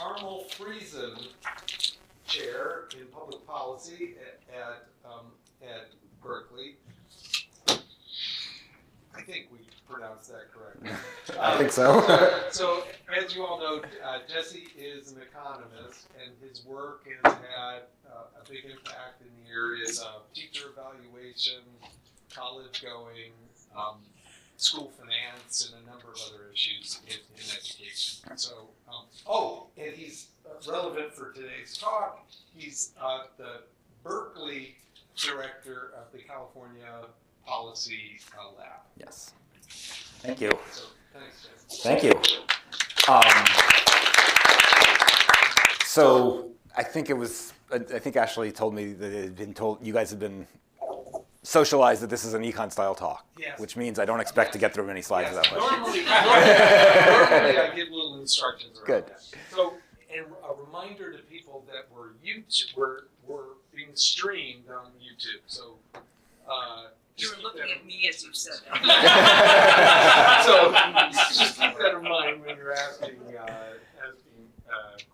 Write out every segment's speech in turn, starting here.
Carmel Friesen Chair in Public Policy at Berkeley. I think we pronounced that correctly. I think so. So, as you all know, Jesse is an economist, and his work has had a big impact in the areas of teacher evaluation, college going, school finance, and a number of other issues in education. So, and he's relevant for today's talk. He's the Berkeley director of the California Policy Lab. Yes. Thank you. So, thanks, Jesse. Thank you. So I think Ashley told me that it had been told, you guys had been socialized that this is an econ style talk, yes. Which means I don't expect to get through many slides Yes. of that much. Normally I give little instructions around Good. that. So, and a reminder to people that we're being streamed on YouTube. So, You were looking at me as you said that. So just keep that in mind when you're asking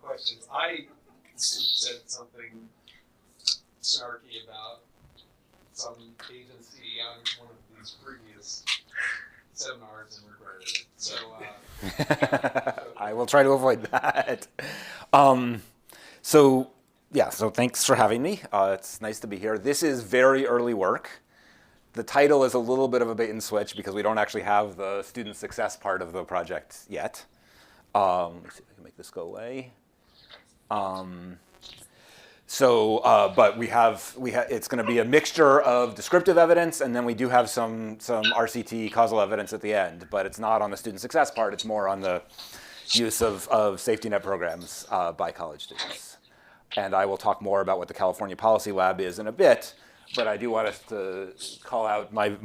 questions. I said something snarky about some agency on one of these previous seminars and regretted it. So I will try to avoid that. So thanks for having me. It's nice to be here. This is very early work. The title is a little bit of a bait and switch because we don't actually have the student success part of the project yet. Let's see if I can make this go away. But it's going to be a mixture of descriptive evidence, and then we do have some RCT causal evidence at the end. But it's not on the student success part. It's more on the use of safety net programs by college students. And I will talk more about what the California Policy Lab is in a bit. But I do want us to call out my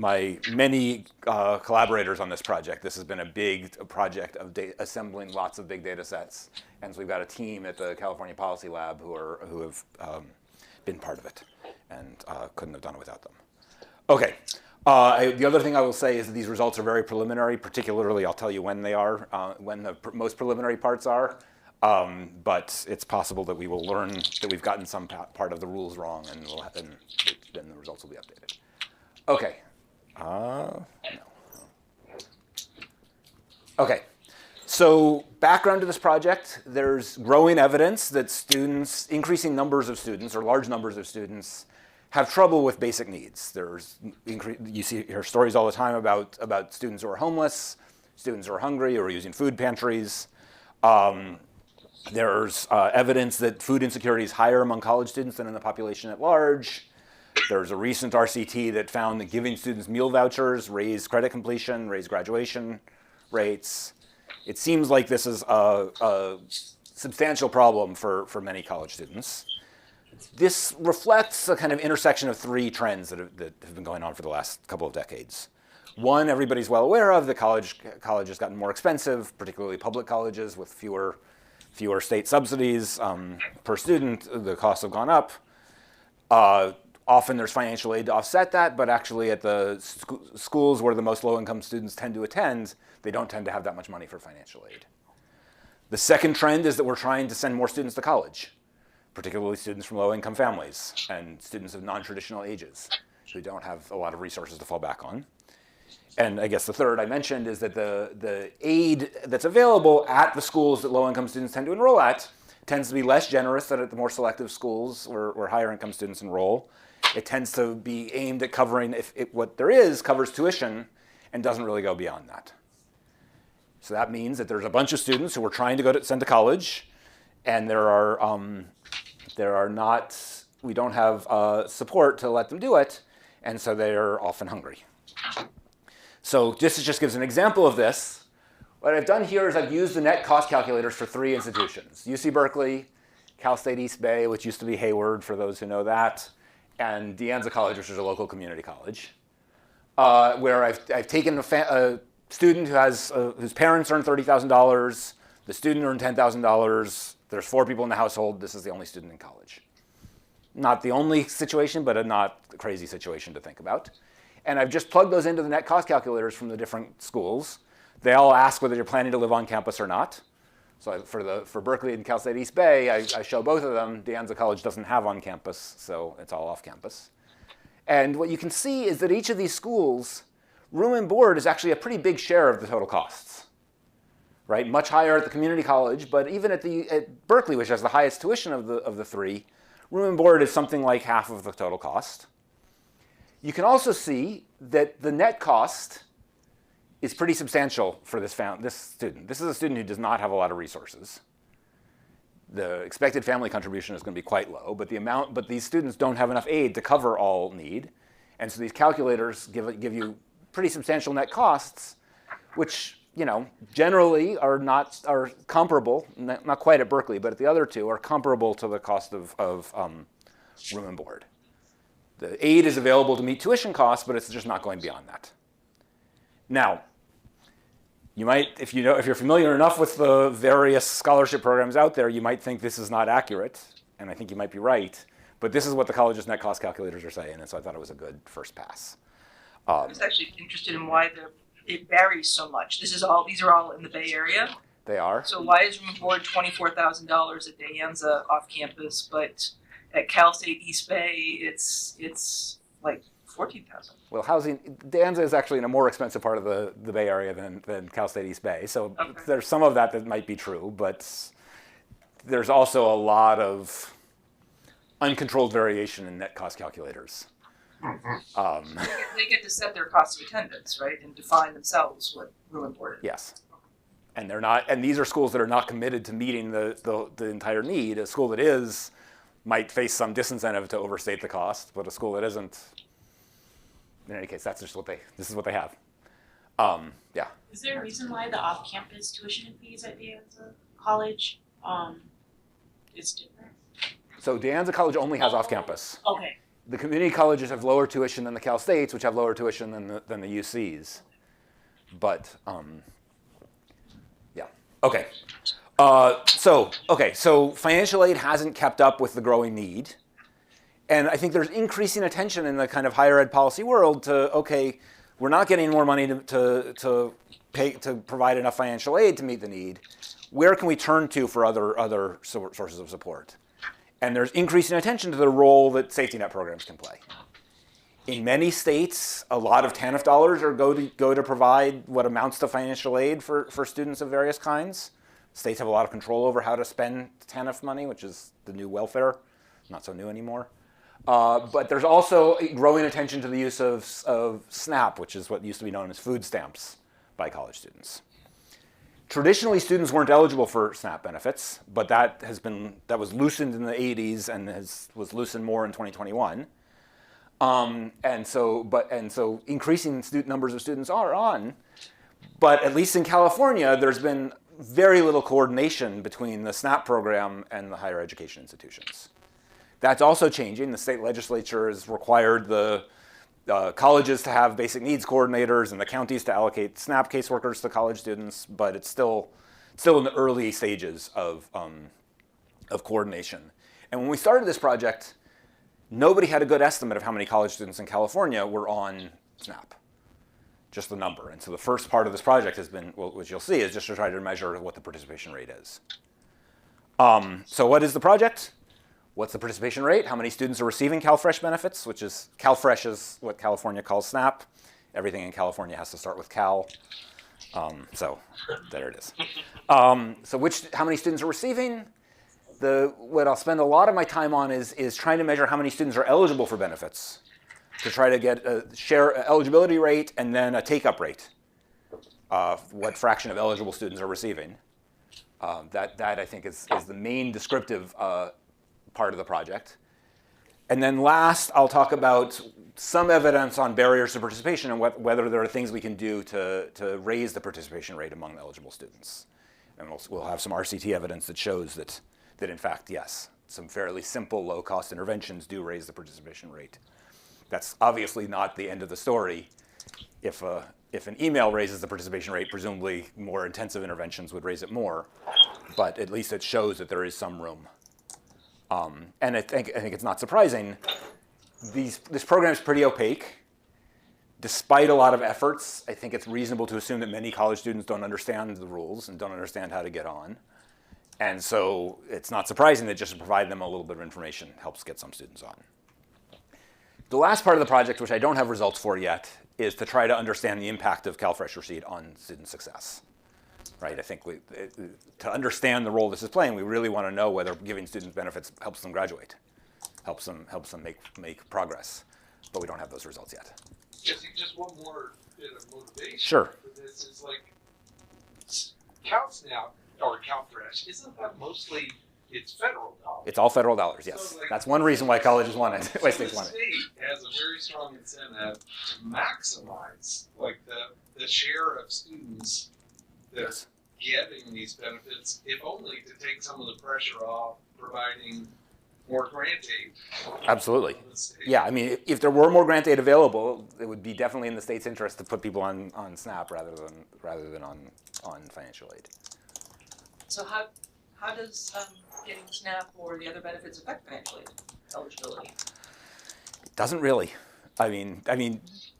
many collaborators on this project. This has been a big project of assembling lots of big data sets. And so we've got a team at the California Policy Lab who have been part of it and couldn't have done it without them. Okay. The other thing I will say is that these results are very preliminary. Particularly, I'll tell you when they are, when the most preliminary parts are. But it's possible that we will learn that we've gotten some part of the rules wrong, and then the results will be updated. Okay. No. Okay. So background to this project, there's growing evidence that increasing numbers of students, or large numbers of students, have trouble with basic needs. You hear stories all the time about students who are homeless, students who are hungry, or using food pantries. There's evidence that food insecurity is higher among college students than in the population at large. There's a recent RCT that found that giving students meal vouchers raised credit completion, raised graduation rates. It seems like this is a substantial problem for many college students. This reflects a kind of intersection of three trends that have been going on for the last couple of decades. One, everybody's well aware of, the college has gotten more expensive, particularly public colleges with fewer state subsidies per student. The costs have gone up. Often there's financial aid to offset that, but actually at the schools where the most low-income students tend to attend, they don't tend to have that much money for financial aid. The second trend is that we're trying to send more students to college, particularly students from low-income families and students of non-traditional ages who don't have a lot of resources to fall back on. And I guess the third I mentioned is that the aid that's available at the schools that low-income students tend to enroll at tends to be less generous than at the more selective schools where higher-income students enroll. It tends to be aimed at covering, what there is covers tuition and doesn't really go beyond that. So that means that there's a bunch of students who we're trying to send to college, and we don't have support to let them do it, and so they're often hungry. So this just gives an example of this. What I've done here is I've used the net cost calculators for three institutions: UC Berkeley, Cal State East Bay, which used to be Hayward for those who know that, and De Anza College, which is a local community college, where I've taken a student whose parents earn $30,000, the student earned $10,000, there's 4 people in the household, this is the only student in college. Not the only situation, but a not crazy situation to think about. And I've just plugged those into the net cost calculators from the different schools. They all ask whether you're planning to live on campus or not. So for Berkeley and Cal State East Bay, I show both of them. De Anza College doesn't have on campus, so it's all off campus. And what you can see is that each of these schools, room and board is actually a pretty big share of the total costs, right? Much higher at the community college, but even at Berkeley, which has the highest tuition of the three, room and board is something like half of the total cost. You can also see that the net cost is pretty substantial for this student. This is a student who does not have a lot of resources. The expected family contribution is going to be quite low, but these students don't have enough aid to cover all need. And so these calculators give you pretty substantial net costs, which generally are comparable, not quite at Berkeley, but at the other two are comparable to the cost of room and board. The aid is available to meet tuition costs, but it's just not going beyond that. Now, you might, if you're familiar enough with the various scholarship programs out there, you might think this is not accurate, and I think you might be right. But this is what the college's net cost calculators are saying, and so I thought it was a good first pass. I was actually interested in why it varies so much. These are all in the Bay Area. They are. So why is room and board $24,000 at De Anza off campus, but at Cal State East Bay it's like $14,000? Well, De Anza is actually in a more expensive part of the Bay Area than Cal State East Bay. So There's some of that might be true, but there's also a lot of uncontrolled variation in net cost calculators. They get to set their cost of attendance, right, and define themselves what room and board is. Yes. And they're not, and these are schools that are not committed to meeting the entire need. A school that is might face some disincentive to overstate the cost, but a school that isn't, in any case, this is what they have. Yeah. Is there a reason why the off-campus tuition and fees at De Anza College is different? So De Anza College only has off-campus. Okay. The community colleges have lower tuition than the Cal States, which have lower tuition than the UCs. But yeah. Okay. So financial aid hasn't kept up with the growing need. And I think there's increasing attention in the kind of higher ed policy world to, we're not getting more money to provide enough financial aid to meet the need. Where can we turn to for other sources of support? And there's increasing attention to the role that safety net programs can play. In many states, a lot of TANF dollars go to provide what amounts to financial aid for students of various kinds. States have a lot of control over how to spend TANF money, which is the new welfare, not so new anymore. But there's also growing attention to the use of SNAP, which is what used to be known as food stamps by college students. Traditionally, students weren't eligible for SNAP benefits, but that was loosened in the 80s and was loosened more in 2021. And so increasing numbers of students are on, but at least in California, there's been very little coordination between the SNAP program and the higher education institutions. That's also changing. The state legislature has required the colleges to have basic needs coordinators and the counties to allocate SNAP caseworkers to college students, but it's still in the early stages of coordination. And when we started this project, nobody had a good estimate of how many college students in California were on SNAP, just the number. And so the first part of this project has been, which you'll see, is just to try to measure what the participation rate is. So what is the project? What's the participation rate? How many students are receiving CalFresh benefits, which is, CalFresh is what California calls SNAP. Everything in California has to start with Cal. So there it is. So how many students are receiving? What I'll spend a lot of my time on is trying to measure how many students are eligible for benefits to try to get a eligibility rate and then a take-up rate. What fraction of eligible students are receiving. That I think is the main descriptive part of the project. And then last, I'll talk about some evidence on barriers to participation and whether there are things we can do to raise the participation rate among eligible students. And we'll have some RCT evidence that shows that in fact, yes, some fairly simple low-cost interventions do raise the participation rate. That's obviously not the end of the story. If an email raises the participation rate, presumably more intensive interventions would raise it more. But at least it shows that there is some room. And I think it's not surprising. This program is pretty opaque. Despite a lot of efforts, I think it's reasonable to assume that many college students don't understand the rules and don't understand how to get on. And so it's not surprising that just to provide them a little bit of information helps get some students on. The last part of the project, which I don't have results for yet, is to try to understand the impact of CalFresh Receipt on student success. Right? I think to understand the role this is playing, we really want to know whether giving students benefits helps them graduate, helps them make progress. But we don't have those results yet. Jesse, just one more bit of motivation Sure. for this is like CalSNAP or CalFresh, isn't that mostly it's federal dollars? It's all federal dollars, yes. So, like, That's one reason why colleges want it, why so states the want it. state has a very strong incentive to maximize like the share of students that Yes. are getting these benefits, if only to take some of the pressure off providing more grant aid. Absolutely. from the state. Yeah, I mean, if there were more grant aid available, it would be definitely in the state's interest to put people on SNAP rather than on financial aid. So how does getting SNAP or the other benefits affect financial aid eligibility? It doesn't really. I mean,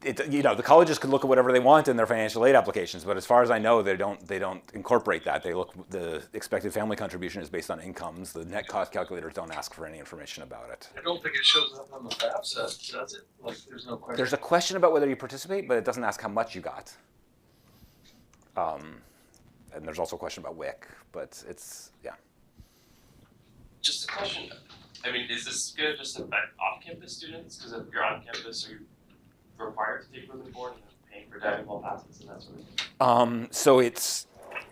the colleges could look at whatever they want in their financial aid applications, but as far as I know, they don't incorporate that. The expected family contribution is based on incomes. The net cost calculators don't ask for any information about it. I don't think it shows up on the FAFSA, does it? Like, there's no question. There's a question about whether you participate, but it doesn't ask how much you got. And there's also a question about WIC, but yeah. Just a question. I mean, is this going to just affect off-campus students? Because if you're on campus, are you required to take room and board and paying for dining hall passes and that sort of thing? So it's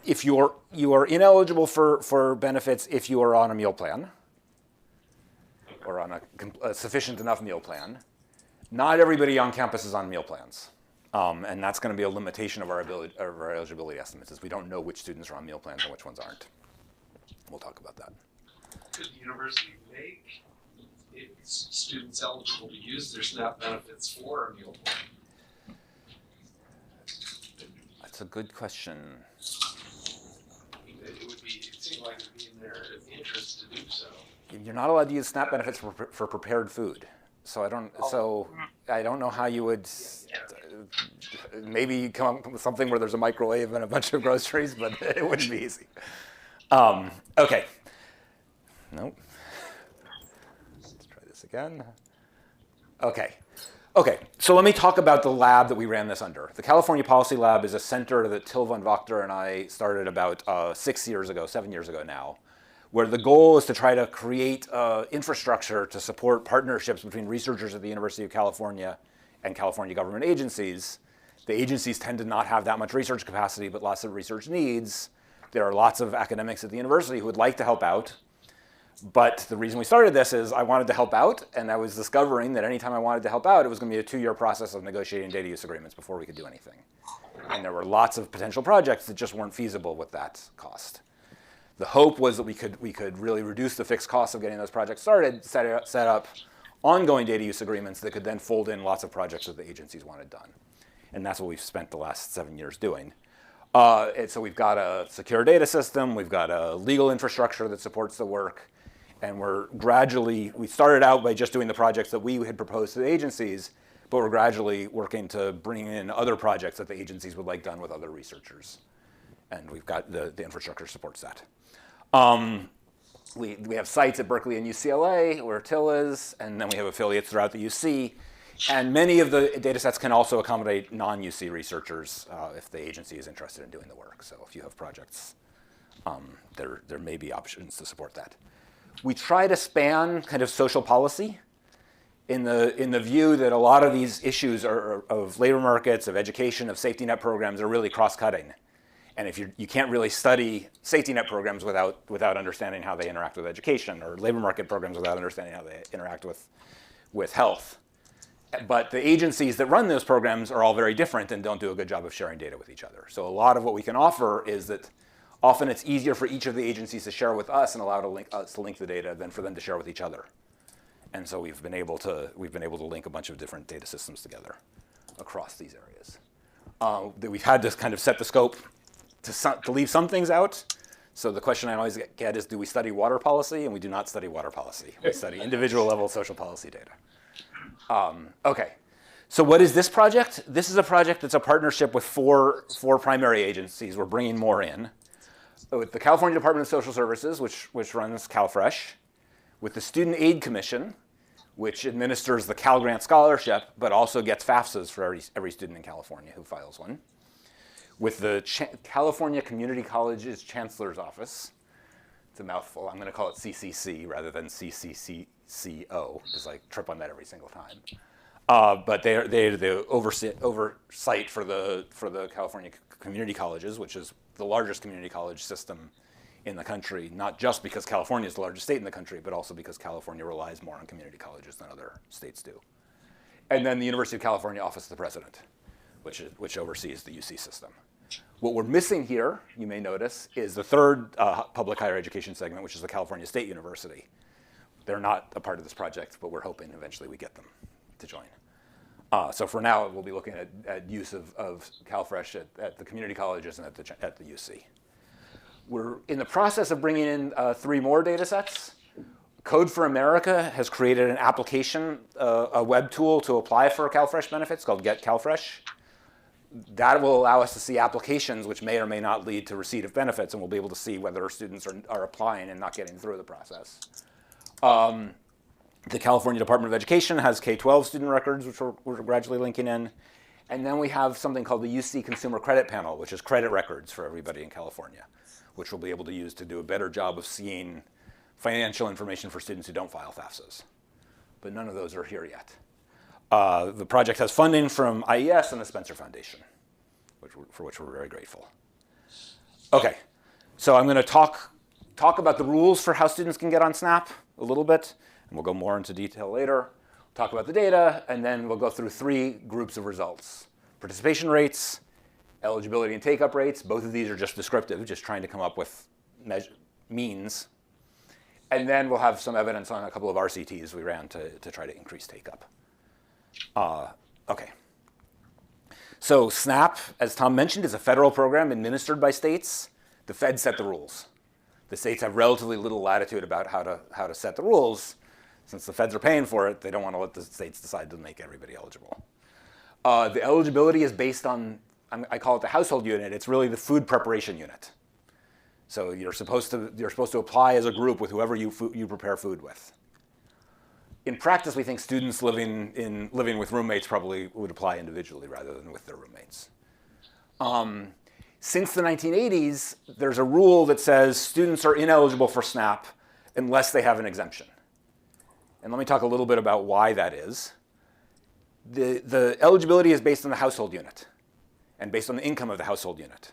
if you are ineligible for benefits if you are on a meal plan or on a sufficient enough meal plan. Not everybody on campus is on meal plans. And that's going to be a limitation of our eligibility estimates, is we don't know which students are on meal plans and which ones aren't. We'll talk about that. Could the university make its students eligible to use their SNAP benefits for a meal plan? That's a good question. It seemed like it would be in their interest to do so. You're not allowed to use SNAP benefits for prepared food. So I don't know how you would. Maybe you come up with something where there's a microwave and a bunch of groceries, but it wouldn't be easy. Okay. Nope. Let's try this again. Okay. So let me talk about the lab that we ran this under. The California Policy Lab is a center that Till von Wachter and I started about 7 years ago now, where the goal is to try to create infrastructure to support partnerships between researchers at the University of California and California government agencies. The agencies tend to not have that much research capacity, but lots of research needs. There are lots of academics at the university who would like to help out. But the reason we started this is I wanted to help out, and I was discovering that anytime I wanted to help out, it was going to be a 2-year process of negotiating data use agreements before we could do anything. And there were lots of potential projects that just weren't feasible with that cost. The hope was that we could really reduce the fixed costs of getting those projects started, set up ongoing data use agreements that could then fold in lots of projects that the agencies wanted done. And that's what we've spent the last 7 years doing. And so we've got a secure data system, we've got a legal infrastructure that supports the work, and we started out by just doing the projects that we had proposed to the agencies, but we're gradually working to bring in other projects that the agencies would like done with other researchers. And we've got the infrastructure supports that. We have sites at Berkeley and UCLA where Till is, and then we have affiliates throughout the UC. And many of the data sets can also accommodate non-UC researchers if the agency is interested in doing the work. So if you have projects, there may be options to support that. We try to span kind of social policy in the view that a lot of these issues of labor markets, of education, of safety net programs are really cross-cutting. And if you can't really study safety net programs without understanding how they interact with education, or labor market programs without understanding how they interact with health. But the agencies that run those programs are all very different and don't do a good job of sharing data with each other. So a lot of what we can offer is that often it's easier for each of the agencies to share with us and allow us to link the data than for them to share with each other. And so we've been able to link a bunch of different data systems together across these areas. We've had to kind of set the scope to leave some things out. So the question I always get is, do we study water policy? And we do not study water policy. We study individual level social policy data. Okay, so what is this project? This is a project that's a partnership with four primary agencies. We're bringing more in. with the California Department of Social Services, which runs CalFresh, with the Student Aid Commission, which administers the Cal Grant Scholarship, but also gets FAFSAs for every student in California who files one, with the California Community Colleges Chancellor's Office. It's a mouthful. I'm going to call it CCC rather than CCCCO, because I trip on that every single time. But they're the oversight for the California community colleges, which is the largest community college system in the country, not just because California is the largest state in the country, but also because California relies more on community colleges than other states do. And then the University of California Office of the President, which oversees the UC system. What we're missing here, you may notice, is the third public higher education segment, which is the California State University. They're not a part of this project, but we're hoping eventually we get them to join. So for now, we'll be looking at use of CalFresh at the community colleges and at the UC. We're in the process of bringing in 3 more data sets. Code for America has created an application, a web tool to apply for CalFresh benefits called Get CalFresh. That will allow us to see applications which may or may not lead to receipt of benefits, and we'll be able to see whether students are applying and not getting through the process. The California Department of Education has K-12 student records, which we're gradually linking in. And then we have something called the UC Consumer Credit Panel, which is credit records for everybody in California, which we'll be able to use to do a better job of seeing financial information for students who don't file FAFSAs. But none of those are here yet. The project has funding from IES and the Spencer Foundation, for which we're very grateful. Okay, so I'm going to talk about the rules for how students can get on SNAP a little bit, and we'll go more into detail later. Talk about the data, and then we'll go through 3 groups of results. Participation rates, eligibility and take-up rates. Both of these are just descriptive, just trying to come up with means. And then we'll have some evidence on a couple of RCTs we ran to try to increase take-up. Okay. So SNAP, as Tom mentioned, is a federal program administered by states. The feds set the rules. The states have relatively little latitude about how to set the rules. Since the feds are paying for it, they don't want to let the states decide to make everybody eligible. The eligibility is based on, I call it the household unit. It's really the food preparation unit. So you're supposed to apply as a group with whoever you prepare food with. In practice, we think students living with roommates probably would apply individually rather than with their roommates. Since the 1980s, there's a rule that says students are ineligible for SNAP unless they have an exemption. And let me talk a little bit about why that is. The eligibility is based on the household unit and based on the income of the household unit.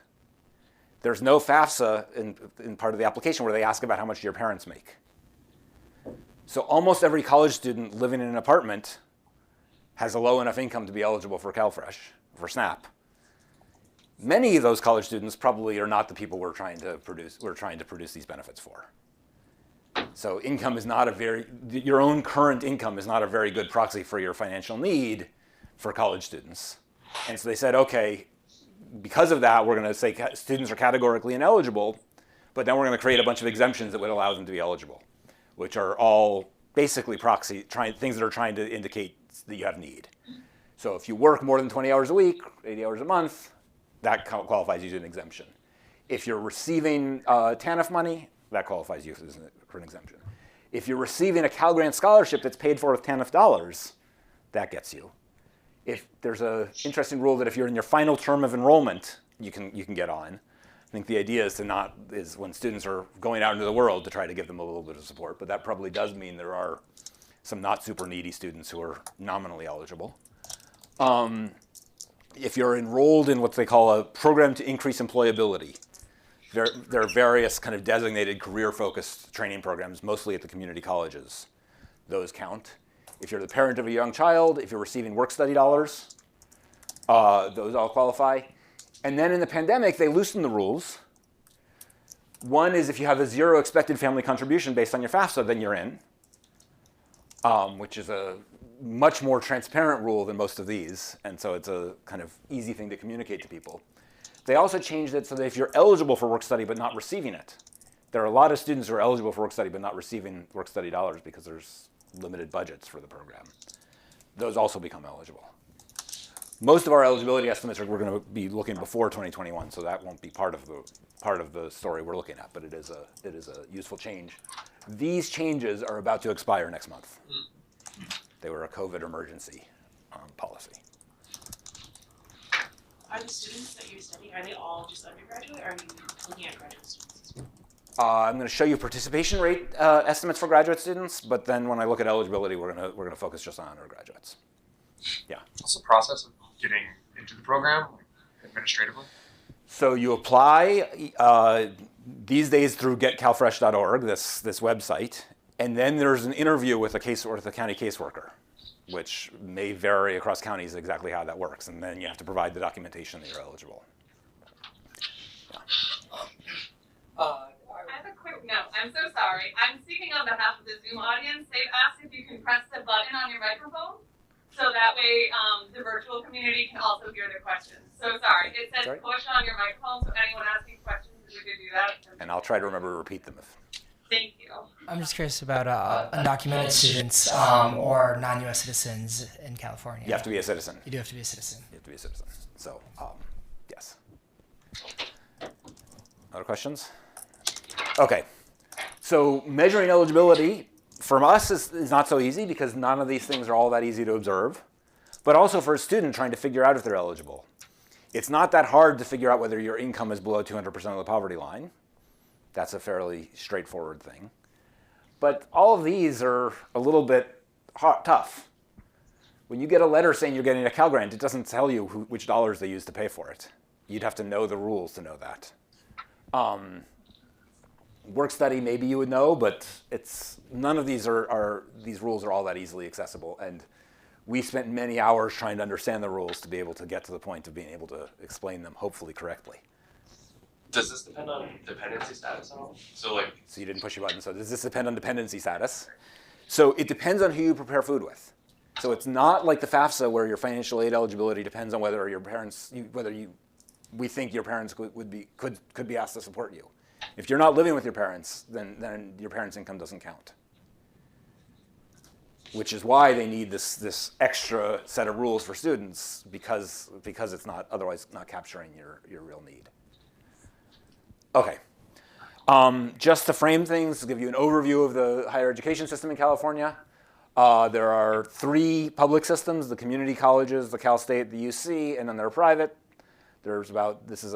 There's no FAFSA in part of the application where they ask about how much your parents make. So almost every college student living in an apartment has a low enough income to be eligible for CalFresh, for SNAP. Many of those college students probably are not the people we're trying to produce these benefits for. So income is not your own current income is not a very good proxy for your financial need for college students. And so they said, okay, because of that, we're going to say students are categorically ineligible, but then we're going to create a bunch of exemptions that would allow them to be eligible, which are all basically things that are trying to indicate that you have need. So if you work more than 20 hours a week, 80 hours a month, that qualifies you as an exemption. If you're receiving TANF money, that qualifies you for an exemption. If you're receiving a Cal Grant scholarship that's paid for with TANF dollars, that gets you. If there's an interesting rule that if you're in your final term of enrollment, you can get on. I think the idea is when students are going out into the world to try to give them a little bit of support, but that probably does mean there are some not super needy students who are nominally eligible. If you're enrolled in what they call a program to increase employability, there are various kind of designated career-focused training programs, mostly at the community colleges. Those count. If you're the parent of a young child, if you're receiving work-study dollars, those all qualify. And then in the pandemic, they loosened the rules. One is if you have a 0 expected family contribution based on your FAFSA, then you're in, which is a much more transparent rule than most of these. And so it's a kind of easy thing to communicate to people. They also changed it so that if you're eligible for work-study but not receiving it, there are a lot of students who are eligible for work-study but not receiving work-study dollars because there's limited budgets for the program. Those also become eligible. Most of our eligibility estimates we're going to be looking before 2021, so that won't be part of the story we're looking at. But it is a useful change. These changes are about to expire next month. They were a COVID emergency policy. Are the students that you're studying, are they all just undergraduate, or are you looking at graduate students as well? I'm going to show you participation rate estimates for graduate students, but then when I look at eligibility, we're going to focus just on undergraduates. Yeah. What's the process of getting into the program, like, administratively? So you apply these days through getcalfresh.org, this website, and then there's an interview with a county caseworker, which may vary across counties exactly how that works, and then you have to provide the documentation that you're eligible. I have a quick note. I'm so sorry. I'm speaking on behalf of the Zoom audience. They've asked if you can press the button on your microphone, so that way the virtual community can also hear the questions. So sorry. It says push on your microphone, so anyone asking questions, if you could do that. And I'll try to remember to repeat them. Thank you. I'm just curious about undocumented students or non-U.S. citizens in California. You have to be a citizen. You do have to be a citizen. You have to be a citizen. So, yes. Other questions? Okay. So measuring eligibility for us is not so easy because none of these things are all that easy to observe. But also for a student trying to figure out if they're eligible. It's not that hard to figure out whether your income is below 200% of the poverty line. That's a fairly straightforward thing. But all of these are a little bit tough. When you get a letter saying you're getting a Cal Grant, it doesn't tell you which dollars they use to pay for it. You'd have to know the rules to know that. Work study, maybe you would know, but none of these these rules are all that easily accessible. And we spent many hours trying to understand the rules to be able to get to the point of being able to explain them, hopefully correctly. Does this depend on dependency status at all? So you didn't push your button. So does this depend on dependency status? So it depends on who you prepare food with. So it's not like the FAFSA where your financial aid eligibility depends on whether your parents, we think your parents could be asked to support you. If you're not living with your parents, then your parents' income doesn't count. Which is why they need this extra set of rules for students because it's not otherwise not capturing your real need. Okay. Just to frame things, to give you an overview of the higher education system in California, there are 3 public systems: the community colleges, the Cal State, the UC, and then there are private. There's about, this is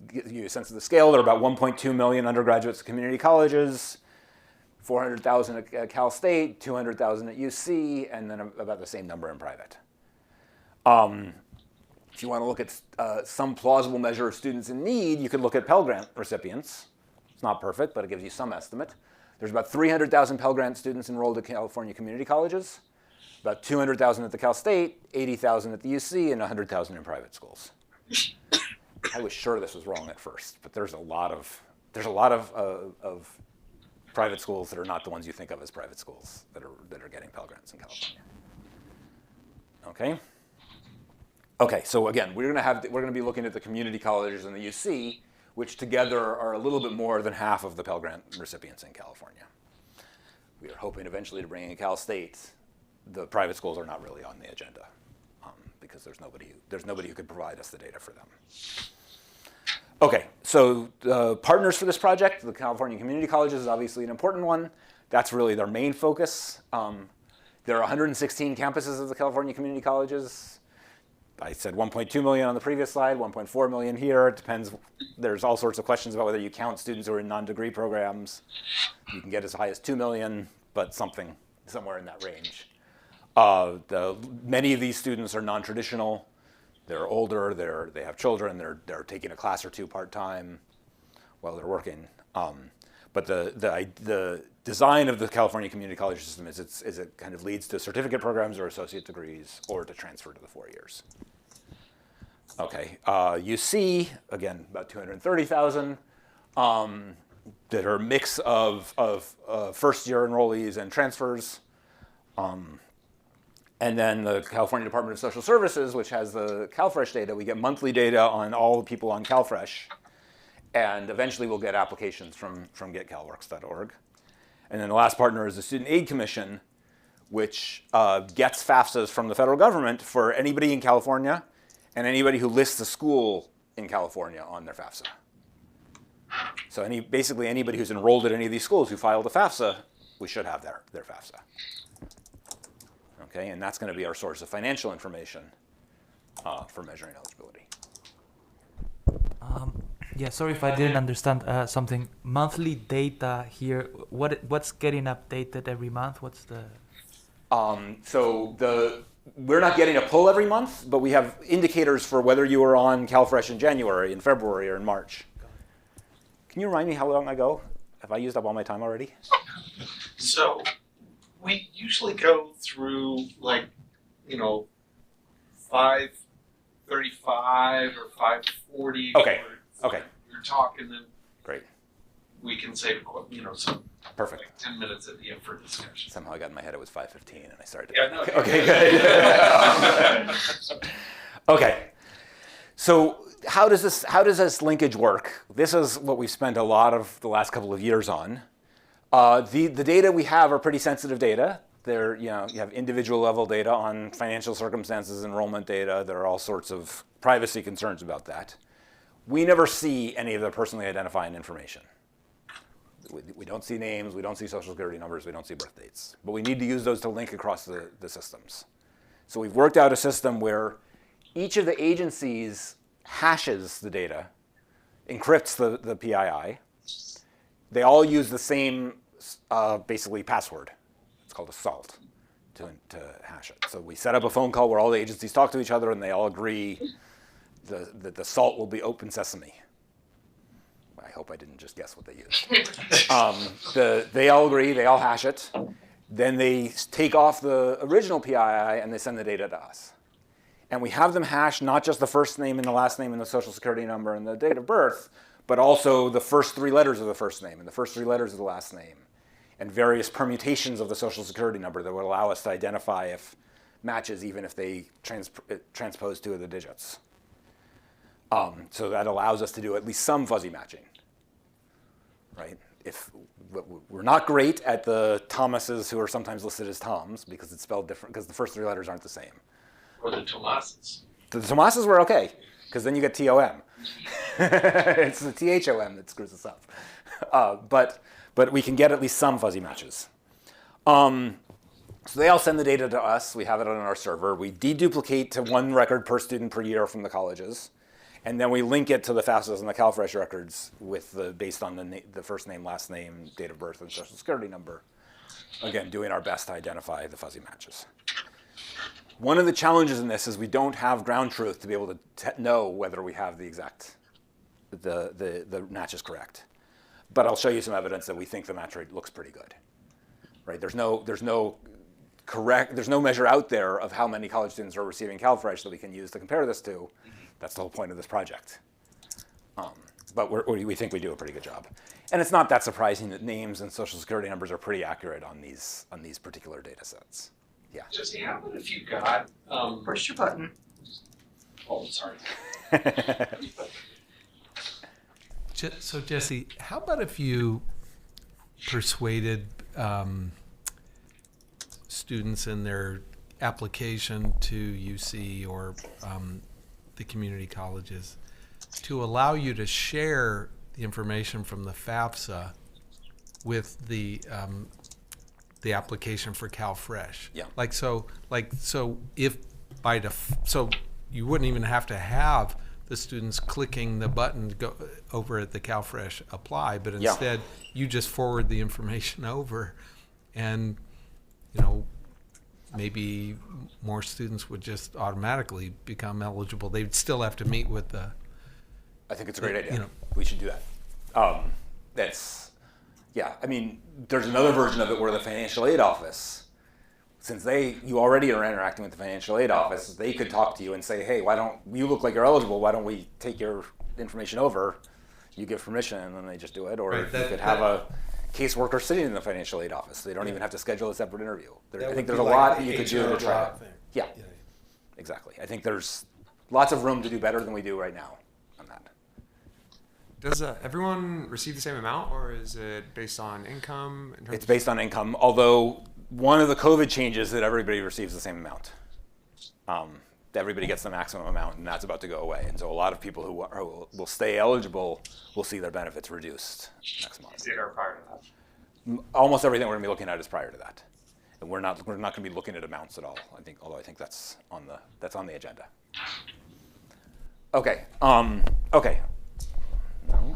give you a sense of the scale, there are about 1.2 million undergraduates at community colleges, 400,000 at Cal State, 200,000 at UC, and then about the same number in private. If you want to look at some plausible measure of students in need, you could look at Pell Grant recipients. It's not perfect, but it gives you some estimate. There's about 300,000 Pell Grant students enrolled at California community colleges, about 200,000 at the Cal State, 80,000 at the UC, and 100,000 in private schools. I was sure this was wrong at first, but there's a lot of private schools that are not the ones you think of as private schools that are getting Pell Grants in California. Okay. Okay, so again, we're going to be looking at the community colleges and the UC, which together are a little bit more than half of the Pell Grant recipients in California. We are hoping eventually to bring in Cal State. The private schools are not really on the agenda because there's nobody who could provide us the data for them. Okay, so partners for this project, the California community colleges is obviously an important one. That's really their main focus. There are 116 campuses of the California community colleges. I said 1.2 million on the previous slide, 1.4 million here. It depends. There's all sorts of questions about whether you count students who are in non-degree programs. You can get as high as 2 million, but somewhere in that range. Many of these students are non-traditional. They're older. They have children. They're taking a class or 2 part-time while they're working. But the design of the California community college system is it kind of leads to certificate programs or associate degrees or to transfer to the 4 years. Okay, UC, again, about 230,000 that are a mix of first-year enrollees and transfers. And then the California Department of Social Services, which has the CalFresh data. We get monthly data on all the people on CalFresh. And eventually we'll get applications from getcalworks.org. And then the last partner is the Student Aid Commission, which gets FAFSAs from the federal government for anybody in California and anybody who lists a school in California on their FAFSA. So basically anybody who's enrolled at any of these schools who filed a FAFSA, we should have their FAFSA. Okay, and that's going to be our source of financial information for measuring eligibility. Yeah, sorry if I didn't understand something. Monthly data here, what's getting updated every month? What's the... We're not getting a pull every month, but we have indicators for whether you were on CalFresh in January, in February, or in March. Can you remind me how long ago? Have I used up all my time already? So we usually go through 5:35 or 5:40. Okay. Okay. You're talking, then Great. we can save some Perfect. 10 minutes at the end for discussion. Somehow I got in my head it was 5:15 and I started. Yeah, no. Okay, good. Okay. So how does this linkage work? This is what we've spent a lot of the last couple of years on. The data we have are pretty sensitive data. You have individual level data on financial circumstances, enrollment data. There are all sorts of privacy concerns about that. We never see any of the personally identifying information. We don't see names, we don't see social security numbers, we don't see birth dates. But we need to use those to link across the systems. So we've worked out a system where each of the agencies hashes the data, encrypts the PII. They all use the same, basically, password. It's called a SALT to hash it. So we set up a phone call where all the agencies talk to each other and they all agree that the SALT will be open sesame. I hope I didn't just guess what they used. They all agree, they all hash it. Then they take off the original PII and they send the data to us. And we have them hash not just the first name and the last name and the social security number and the date of birth, but also the first 3 letters of the first name and the first 3 letters of the last name, and various permutations of the social security number that would allow us to identify if matches, even if they transpose 2 of the digits. So that allows us to do at least some fuzzy matching, right? If we're not great at the Thomases who are sometimes listed as Toms because it's spelled different, because the first 3 letters aren't the same. Or the Tomases. The Tomases were okay, because then you get TOM. It's the THOM that screws us up. But we can get at least some fuzzy matches. So they all send the data to us. We have it on our server. We deduplicate to 1 record per student per year from the colleges. And then we link it to the FAFSAs and the CalFresh records based on the first name, last name, date of birth, and social security number. Again, doing our best to identify the fuzzy matches. One of the challenges in this is we don't have ground truth to be able to know whether we have the match is correct. But I'll show you some evidence that we think the match rate looks pretty good. Right? There's no measure out there of how many college students are receiving CalFresh that we can use to compare this to. That's the whole point of this project. But we think we do a pretty good job. And it's not that surprising that names and social security numbers are pretty accurate on these particular data sets. Yeah. Jesse, how about if you got Push your button. Oh, sorry. So Jesse, how about if you persuaded students in their application to UC or the community colleges to allow you to share the information from the FAFSA with the application for CalFresh? Yeah. So if so you wouldn't even have to have the students clicking the button to go over at the CalFresh apply, but instead you just forward the information over, and maybe more students would just automatically become eligible. They'd still have to meet with the. I think it's a great idea. We should do that. I mean, there's another version of it where the financial aid office, since you already are interacting with the financial aid office, they could talk to you and say, hey, you look like you're eligible, why don't we take your information over? You give permission and then they just do it. Or you could have a caseworker sitting in the financial aid office. They don't even have to schedule a separate interview. I think there's a lot that you could do to try it. Yeah, exactly. I think there's lots of room to do better than we do right now on that. Does everyone receive the same amount, or is it based on income? It's based on income, although one of the COVID changes that everybody receives the same amount. Everybody gets the maximum amount, and that's about to go away. And so a lot of people who will stay eligible will see their benefits reduced next month. Is it or prior to that? Almost everything we're going to be looking at is prior to that. And we're not going to be looking at amounts at all. Although I think that's on the agenda. Okay. Okay. No.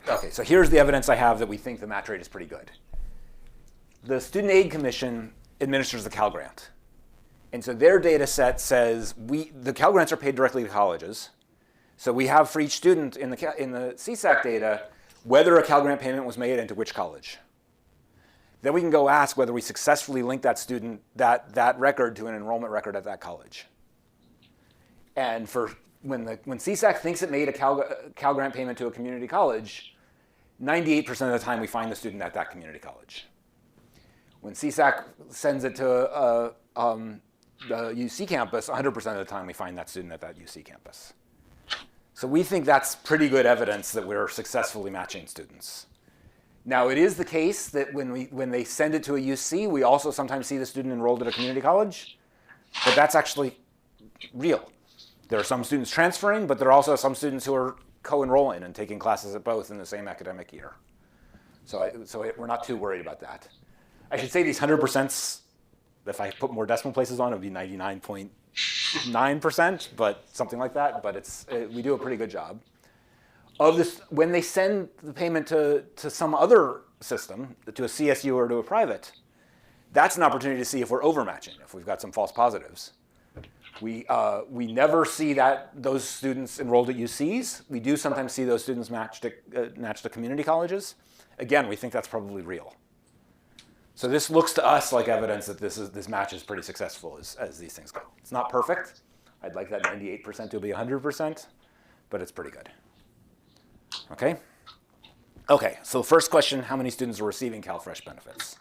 Okay. So here's the evidence I have that we think the match rate is pretty good. The Student Aid Commission administers the Cal Grant. And so their data set says the Cal Grants are paid directly to colleges. So we have for each student in the CSAC data whether a Cal Grant payment was made and to which college. Then we can go ask whether we successfully link that student, that record to an enrollment record at that college. And when CSAC thinks it made a Cal Grant payment to a community college, 98% of the time we find the student at that community college. When CSAC sends it to the UC campus, 100% of the time we find that student at that UC campus. So we think that's pretty good evidence that we're successfully matching students. Now it is the case that when they send it to a UC, we also sometimes see the student enrolled at a community college, but that's actually real. There are some students transferring, but there are also some students who are co-enrolling and taking classes at both in the same academic year. So we're not too worried about that. I should say these 100%, if I put more decimal places on, it would be 99.9%, but something like that. But we do a pretty good job. Of this, when they send the payment to some other system, to a CSU or to a private, that's an opportunity to see if we're overmatching, if we've got some false positives. We never see those students enrolled at UCs. We do sometimes see those students matched to community colleges. Again, we think that's probably real. So this looks to us like evidence that this match is pretty successful as these things go. It's not perfect. I'd like that 98% to be 100%, but it's pretty good. Okay? Okay, so first question, how many students are receiving CalFresh benefits?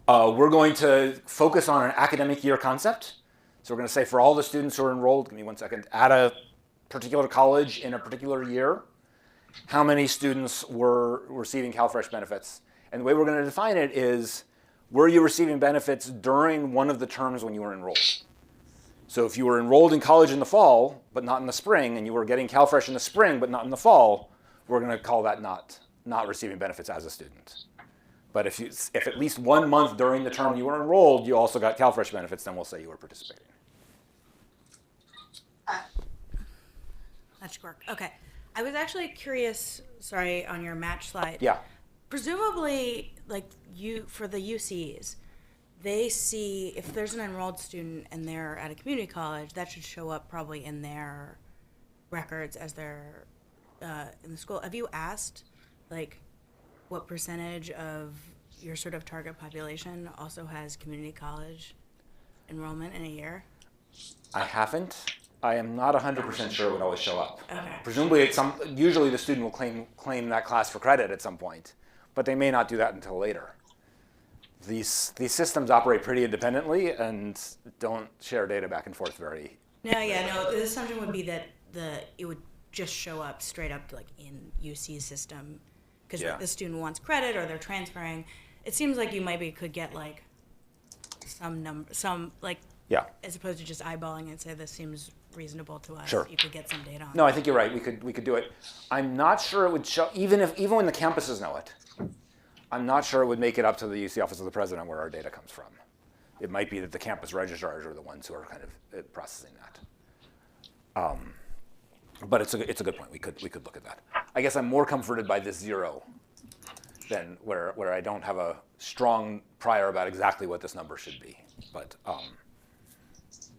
We're going to focus on an academic year concept. So we're going to say for all the students who are enrolled, give me 1 second, at a particular college in a particular year, how many students were receiving CalFresh benefits? And the way we're going to define it is, were you receiving benefits during one of the terms when you were enrolled? So if you were enrolled in college in the fall, but not in the spring, and you were getting CalFresh in the spring, but not in the fall, we're going to call that not receiving benefits as a student. But if at least 1 month during the term you were enrolled, you also got CalFresh benefits, then we'll say you were participating. That should work. Okay. I was actually curious, sorry, on your match slide. Yeah. Presumably, for the UCs, they see if there's an enrolled student and they're at a community college, that should show up probably in their records as they're in the school. Have you asked, what percentage of your sort of target population also has community college enrollment in a year? I haven't. I am not 100% sure it would always show up. Okay. Presumably, usually the student will claim that class for credit at some point, but they may not do that until later. These systems operate pretty independently and don't share data back and forth very. No, the assumption would be that it would just show up straight up in UC's system because the student wants credit or they're transferring. It seems like you could get some number, as opposed to just eyeballing and say this seems reasonable to us. Sure. You could get some data on. No, I think you're right. We could do it. I'm not sure it would show even when the campuses know it. I'm not sure it would make it up to the UC Office of the President where our data comes from. It might be that the campus registrars are the ones who are kind of processing that. But it's a good point. We could look at that. I guess I'm more comforted by this 0 than where I don't have a strong prior about exactly what this number should be. But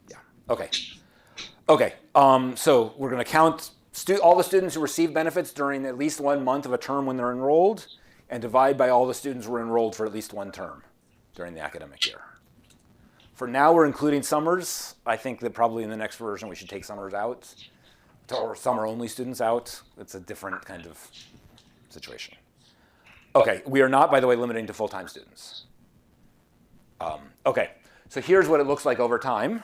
yeah. Okay. Okay. So we're going to count all the students who receive benefits during at least 1 month of a term when they're enrolled, and divide by all the students who were enrolled for at least 1 term during the academic year. For now, we're including summers. I think that probably in the next version we should take summers out, or summer-only students out. It's a different kind of situation. Okay, we are not, by the way, limiting to full-time students. Okay, so here's what it looks like over time.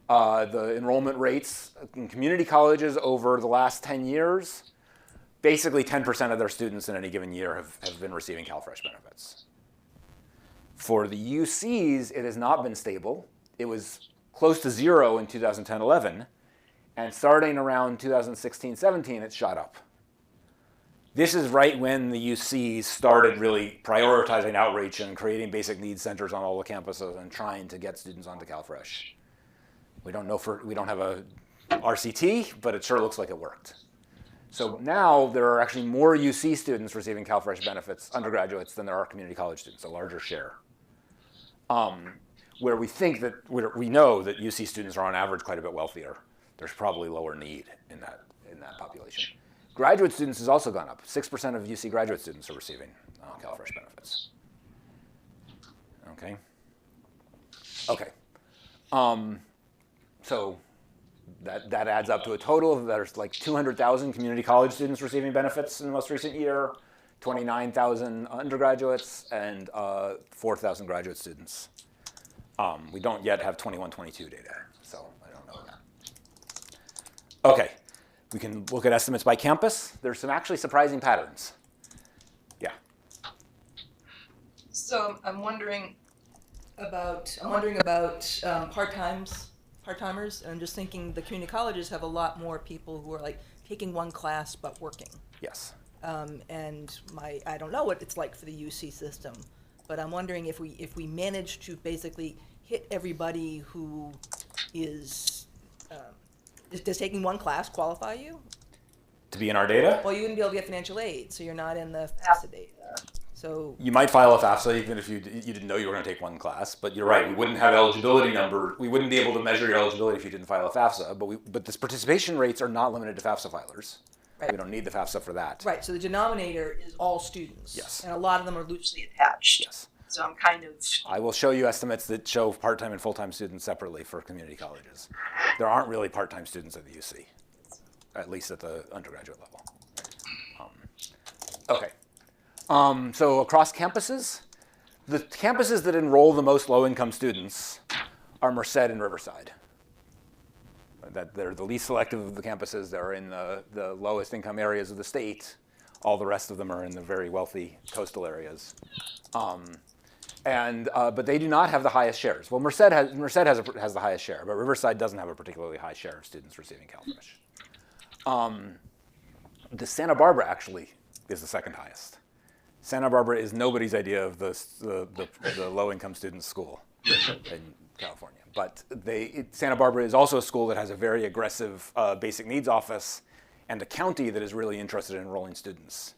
The enrollment rates in community colleges over the last 10 years, basically 10% of their students in any given year have been receiving CalFresh benefits. For the UCs, it has not been stable. It was close to 0 in 2010-11, and starting around 2016-17, it shot up. This is right when the UCs started really prioritizing outreach and creating basic needs centers on all the campuses and trying to get students onto CalFresh. We don't have a RCT, but it sure looks like it worked. So now there are actually more UC students receiving CalFresh benefits, undergraduates, than there are community college students, a larger share. Where we think that, we know that UC students are on average quite a bit wealthier. There's probably lower need in that population. Graduate students has also gone up. 6% of UC graduate students are receiving CalFresh benefits. Okay. Okay. So that adds up to a total of there's like 200,000 community college students receiving benefits in the most recent year, 29,000 undergraduates, and 4,000 graduate students. We don't yet have 21-22 data, so I don't know that. Okay. We can look at estimates by campus. There's some actually surprising patterns. Yeah. So I'm wondering about part-timers, and I'm just thinking the community colleges have a lot more people who are like taking one class but working. Yes. And I don't know what it's like for the UC system, but I'm wondering if we manage to basically hit everybody who is does taking one class qualify you? To be in our data? Well, you wouldn't be able to get financial aid, so you're not in the FAFSA data. So you might file a FAFSA even if you didn't know you were going to take one class, but you're right. We wouldn't have eligibility number. We wouldn't be able to measure your eligibility if you didn't file a FAFSA. But this participation rates are not limited to FAFSA filers. Right. We don't need the FAFSA for that. Right. So the denominator is all students. Yes. And a lot of them are loosely attached. Yes. So I'm kind of. I will show you estimates that show part-time and full-time students separately for community colleges. There aren't really part-time students at the UC, at least at the undergraduate level. Okay. So across campuses, the campuses that enroll the most low-income students are Merced and Riverside. That they're the least selective of the campuses. They're in the lowest income areas of the state. All the rest of them are in the very wealthy coastal areas. But they do not have the highest shares. Well, Merced has the highest share, but Riverside doesn't have a particularly high share of students receiving CalFresh. The Santa Barbara actually is the second highest. Santa Barbara is nobody's idea of the low-income student school in California. But Santa Barbara is also a school that has a very aggressive basic needs office and a county that is really interested in enrolling students.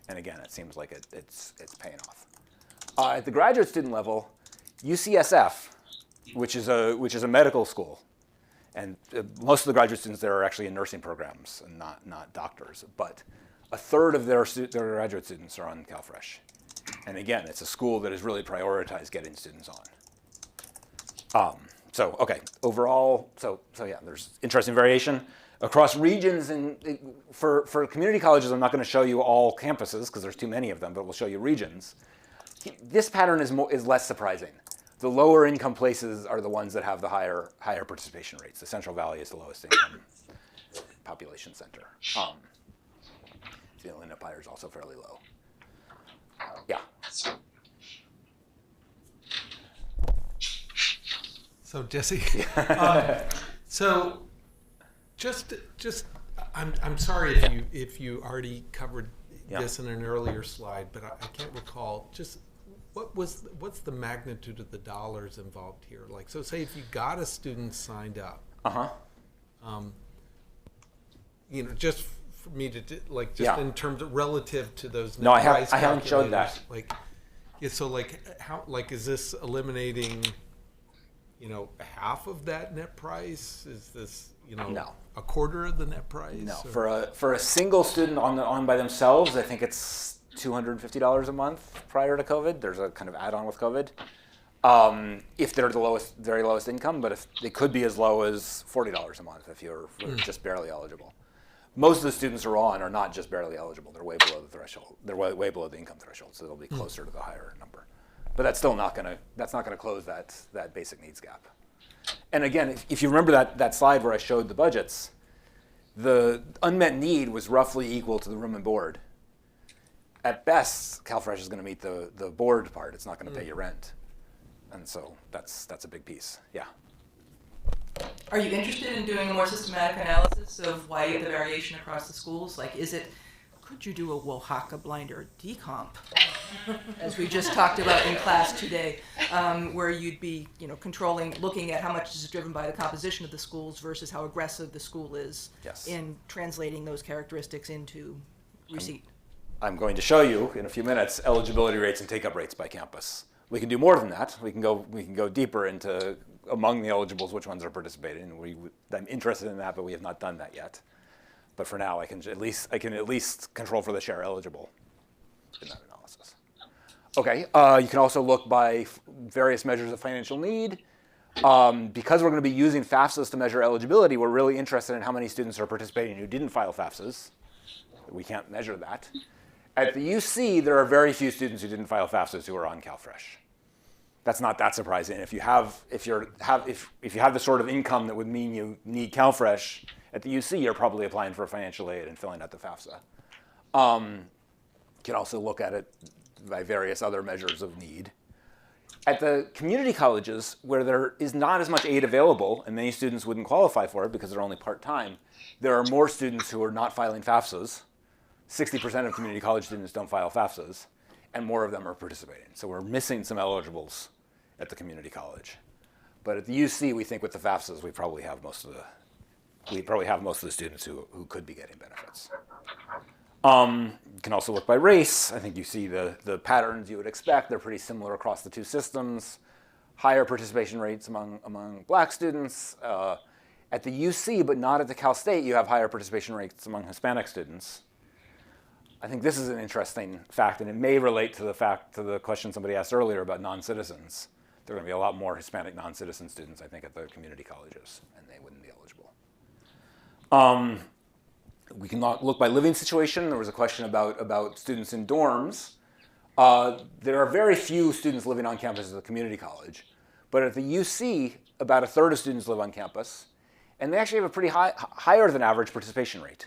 And again, it seems like it's paying off. At the graduate student level, UCSF, which is a medical school, and most of the graduate students there are actually in nursing programs and not doctors, but a third of their graduate students are on CalFresh. And again, it's a school that has really prioritized getting students on. So okay, overall, so yeah, there's interesting variation across regions. And for community colleges, I'm not going to show you all campuses because there's too many of them, but we'll show you regions. This pattern is less surprising. The lower income places are the ones that have the higher participation rates. The Central Valley is the lowest income population center. The Inland Empire is also fairly low. Yeah. So Jesse, so just I'm sorry if you already covered this in an earlier slide, but I can't recall. Just what's the magnitude of the dollars involved here? Like, so say if you got a student signed up, just for me to in terms of relative to those. No, I haven't showed that. How is this eliminating? Half of that net price? Is this no. a quarter of the net price? No, or? for a single student on by themselves, I think it's $250 a month prior to COVID. There's a kind of add-on with COVID. If they're the very lowest income, but if it could be as low as $40 a month if you're just barely eligible. Most of the students who are on are not just barely eligible. They're way below the threshold. They're way below the income threshold, so they'll be closer to the higher number. But that's still not gonna close that basic needs gap. And again, if you remember that slide where I showed the budgets, the unmet need was roughly equal to the room and board. At best, CalFresh is going to meet the board part. It's not going to pay your rent And so that's a big piece. Yeah. Are you interested in doing a more systematic analysis of why you have the variation across the schools? Like, could you do a Wohaka blinder decomp, as we just talked about in class today, where you'd be, looking at how much is driven by the composition of the schools versus how aggressive the school is in translating those characteristics into receipt? I'm going to show you in a few minutes eligibility rates and take-up rates by campus. We can do more than that. We can go deeper into among the eligibles which ones are participating. I'm interested in that, but we have not done that yet. But for now, I can at least control for the share eligible in that analysis. Okay, you can also look by various measures of financial need. Because we're going to be using FAFSAs to measure eligibility, we're really interested in how many students are participating who didn't file FAFSAs. We can't measure that. At the UC, there are very few students who didn't file FAFSAs who are on CalFresh. That's not that surprising. If you have the sort of income that would mean you need CalFresh at the UC, you're probably applying for financial aid and filling out the FAFSA. You can also look at it by various other measures of need. At the community colleges, where there is not as much aid available, and many students wouldn't qualify for it because they're only part-time, there are more students who are not filing FAFSAs. 60% of community college students don't file FAFSAs, and more of them are participating. So we're missing some eligibles at the community college. But at the UC, we think with the FAFSAs, we probably have most of the students who could be getting benefits. You can also look by race. I think you see the patterns you would expect. They're pretty similar across the two systems. Higher participation rates among black students. At the UC, but not at the Cal State, you have higher participation rates among Hispanic students. I think this is an interesting fact, and it may relate to the question somebody asked earlier about non-citizens. There are going to be a lot more Hispanic non-citizen students, I think, at the community colleges, and they wouldn't be eligible. We can look by living situation. There was a question about students in dorms. There are very few students living on campus at the community college, but at the UC, about a third of students live on campus, and they actually have a pretty higher than average participation rate.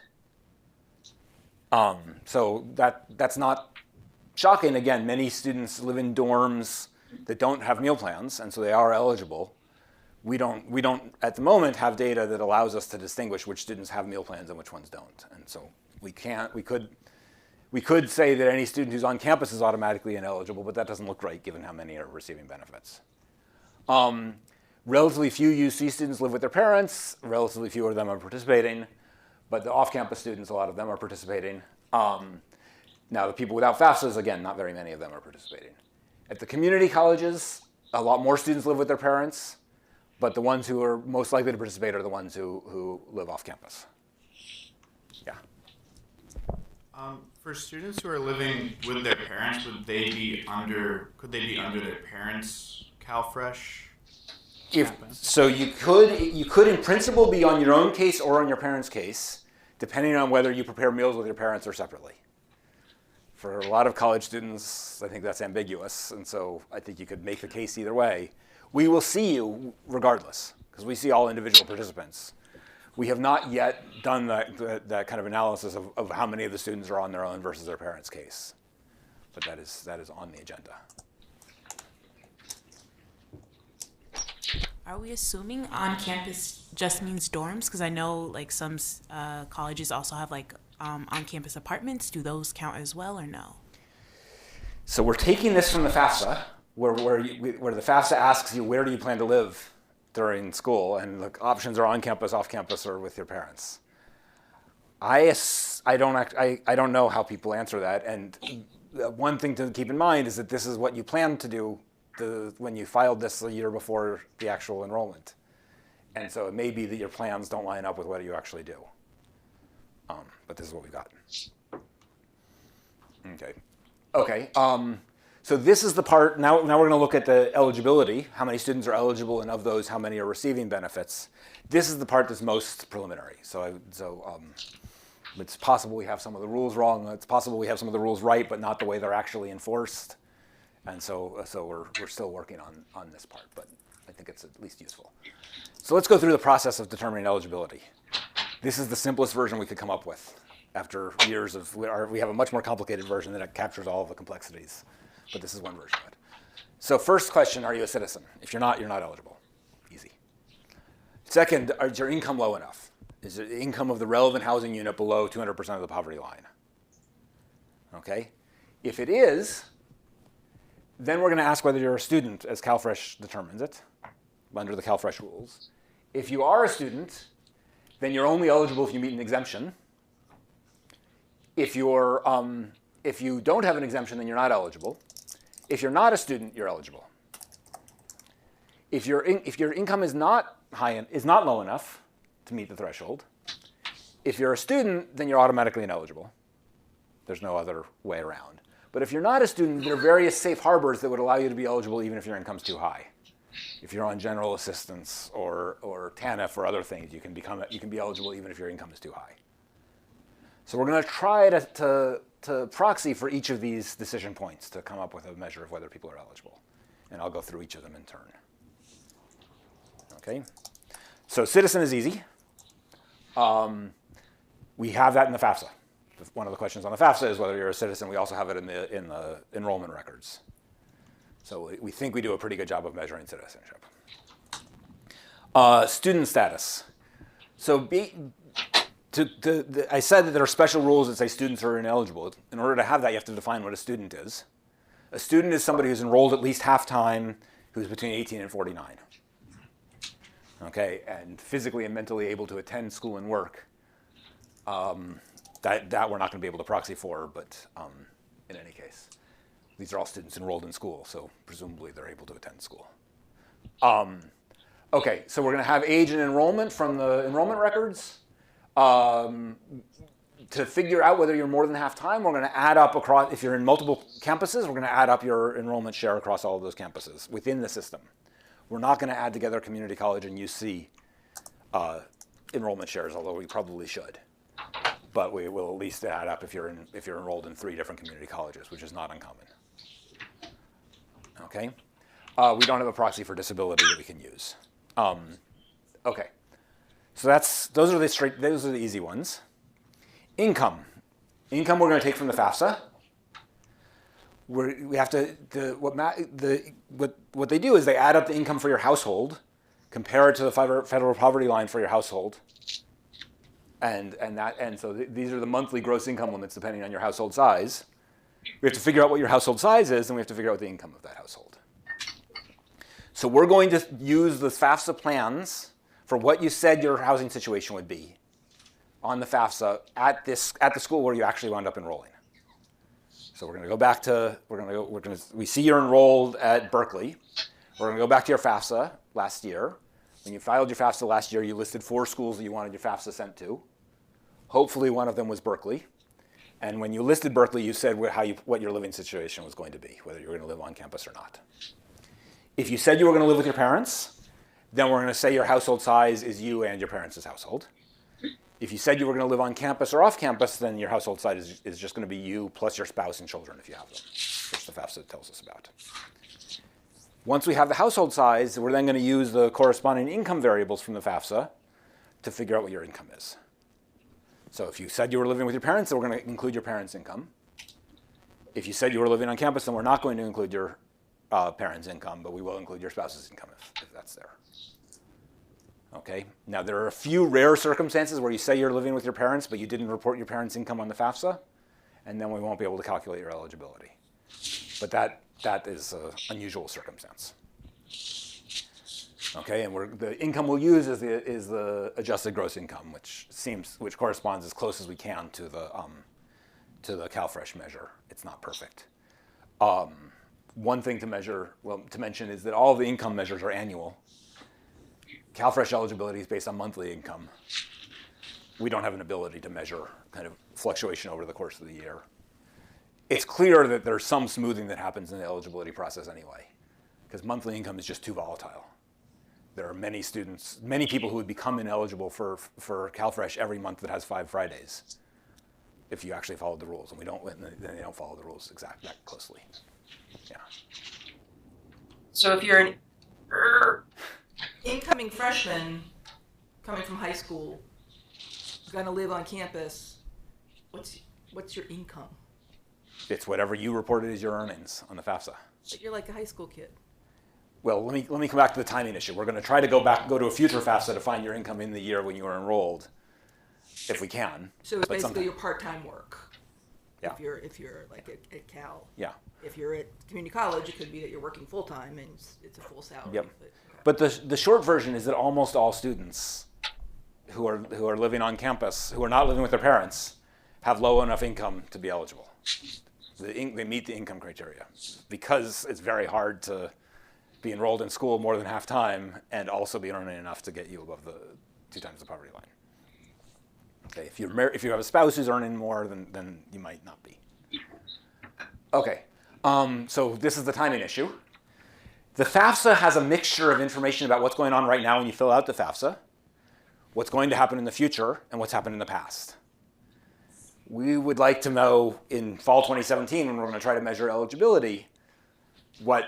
So that's not shocking. Again, many students live in dorms that don't have meal plans, and so they are eligible. We don't at the moment have data that allows us to distinguish which students have meal plans and which ones don't. And so we could say that any student who's on campus is automatically ineligible, but that doesn't look right given how many are receiving benefits. Relatively few UC students live with their parents. Relatively few of them are participating. But the off-campus students, a lot of them are participating. Now, the people without FAFSAs, again, not very many of them are participating. At the community colleges, a lot more students live with their parents, but the ones who are most likely to participate are the ones who live off-campus. Yeah. For students who are living with their parents, could they be under their parents' CalFresh? So you could in principle be on your own case or on your parents' case, depending on whether you prepare meals with your parents or separately. For a lot of college students, I think that's ambiguous, and so I think you could make the case either way. We will see you regardless, because we see all individual participants. We have not yet done that kind of analysis of how many of the students are on their own versus their parents' case, but that is on the agenda. Are we assuming on campus just means dorms? Because I know like some colleges also have like on campus apartments. Do those count as well or no? So we're taking this from the FAFSA, where the FAFSA asks you where do you plan to live during school, and the options are on campus, off campus, or with your parents. I don't know how people answer that, and one thing to keep in mind is that this is what you plan to do when you filed this a year before the actual enrollment. And so it may be that your plans don't line up with what you actually do. But this is what we've got. Okay. So this is the part, now we're going to look at the eligibility, how many students are eligible, and of those, how many are receiving benefits. This is the part that's most preliminary. So it's possible we have some of the rules wrong. It's possible we have some of the rules right, but not the way they're actually enforced. And so we're still working on this part, but I think it's at least useful. So let's go through the process of determining eligibility. This is the simplest version we could come up with after years of, we have a much more complicated version that captures all of the complexities, but this is one version of it. So first question, are you a citizen? If you're not eligible. Easy. Second, is your income low enough? Is the income of the relevant housing unit below 200% of the poverty line? Okay. If it is, then we're going to ask whether you're a student, as CalFresh determines it, under the CalFresh rules. If you are a student, then you're only eligible if you meet an exemption. If you don't have an exemption, then you're not eligible. If you're not a student, you're eligible. If your income is not low enough to meet the threshold, if you're a student, then you're automatically ineligible. There's no other way around. But if you're not a student, there are various safe harbors that would allow you to be eligible even if your income's too high. If you're on general assistance or TANF or other things, you can be eligible even if your income is too high. So we're going to try to proxy for each of these decision points to come up with a measure of whether people are eligible. And I'll go through each of them in turn. Okay? So citizen is easy. We have that in the FAFSA. One of the questions on the FAFSA is whether you're a citizen. We also have it in the enrollment records. So we think we do a pretty good job of measuring citizenship. Student status. So I said that there are special rules that say students are ineligible. In order to have that, you have to define what a student is. A student is somebody who's enrolled at least half-time, who's between 18 and 49. Okay, and physically and mentally able to attend school and work. That we're not going to be able to proxy for, but in any case. These are all students enrolled in school, so presumably they're able to attend school. Okay, so we're going to have age and enrollment from the enrollment records. To figure out whether you're more than half-time, we're going to add up across, if you're in multiple campuses, we're going to add up your enrollment share across all of those campuses within the system. We're not going to add together community college and UC enrollment shares, although we probably should. But we will at least add up if you're enrolled in 3 different community colleges, which is not uncommon. Okay, we don't have a proxy for disability that we can use. Okay, so those are the easy ones. Income we're going to take from the FAFSA. We have to what they do is they add up the income for your household, compare it to the federal poverty line for your household, and so these are the monthly gross income limits depending on your household size. We have to figure out what your household size is, and we have to figure out the income of that household. So we're going to use the FAFSA plans for what you said your housing situation would be on the FAFSA at the school where you actually wound up enrolling. So we're going to go back to we see you're enrolled at Berkeley. We're going to go back to your FAFSA last year. When you filed your FAFSA last year, you listed 4 schools that you wanted your FAFSA sent to. Hopefully one of them was Berkeley. And when you listed Berkeley, you said what your living situation was going to be, whether you were going to live on campus or not. If you said you were going to live with your parents, then we're going to say your household size is you and your parents' household. If you said you were going to live on campus or off campus, then your household size is just going to be you plus your spouse and children if you have them, which the FAFSA tells us about. Once we have the household size, we're then going to use the corresponding income variables from the FAFSA to figure out what your income is. So if you said you were living with your parents, then we're going to include your parents' income. If you said you were living on campus, then we're not going to include your parents' income, but we will include your spouse's income if that's there. Okay. Now there are a few rare circumstances where you say you're living with your parents, but you didn't report your parents' income on the FAFSA, and then we won't be able to calculate your eligibility. But that is an unusual circumstance. Okay, and the income we'll use is the adjusted gross income, which corresponds as close as we can to the CalFresh measure. It's not perfect. One thing to mention is that all of the income measures are annual. CalFresh eligibility is based on monthly income. We don't have an ability to measure kind of fluctuation over the course of the year. It's clear that there's some smoothing that happens in the eligibility process anyway, because monthly income is just too volatile. There are many people who would become ineligible for CalFresh every month that has 5 Fridays, if you actually followed the rules, and then they don't follow the rules exactly that closely. Yeah. So if you're an incoming freshman coming from high school, going to live on campus, what's your income? It's whatever you reported as your earnings on the FAFSA. But you're like a high school kid. Well, let me come back to the timing issue. We're going to try to go to a future FAFSA to find your income in the year when you were enrolled, if we can. So it's basically your part-time work. Yeah. If you're like at Cal. Yeah. If you're at community college, it could be that you're working full-time and it's a full salary. Yep. But the short version is that almost all students who are living on campus, who are not living with their parents, have low enough income to be eligible. They meet the income criteria because it's very hard to be enrolled in school more than half time and also be earning enough to get you above the 2 times the poverty line. Okay, if you have a spouse who's earning more, then you might not be. Okay, so this is the timing issue. The FAFSA has a mixture of information about what's going on right now when you fill out the FAFSA, what's going to happen in the future, and what's happened in the past. We would like to know in fall 2017, when we're going to try to measure eligibility, what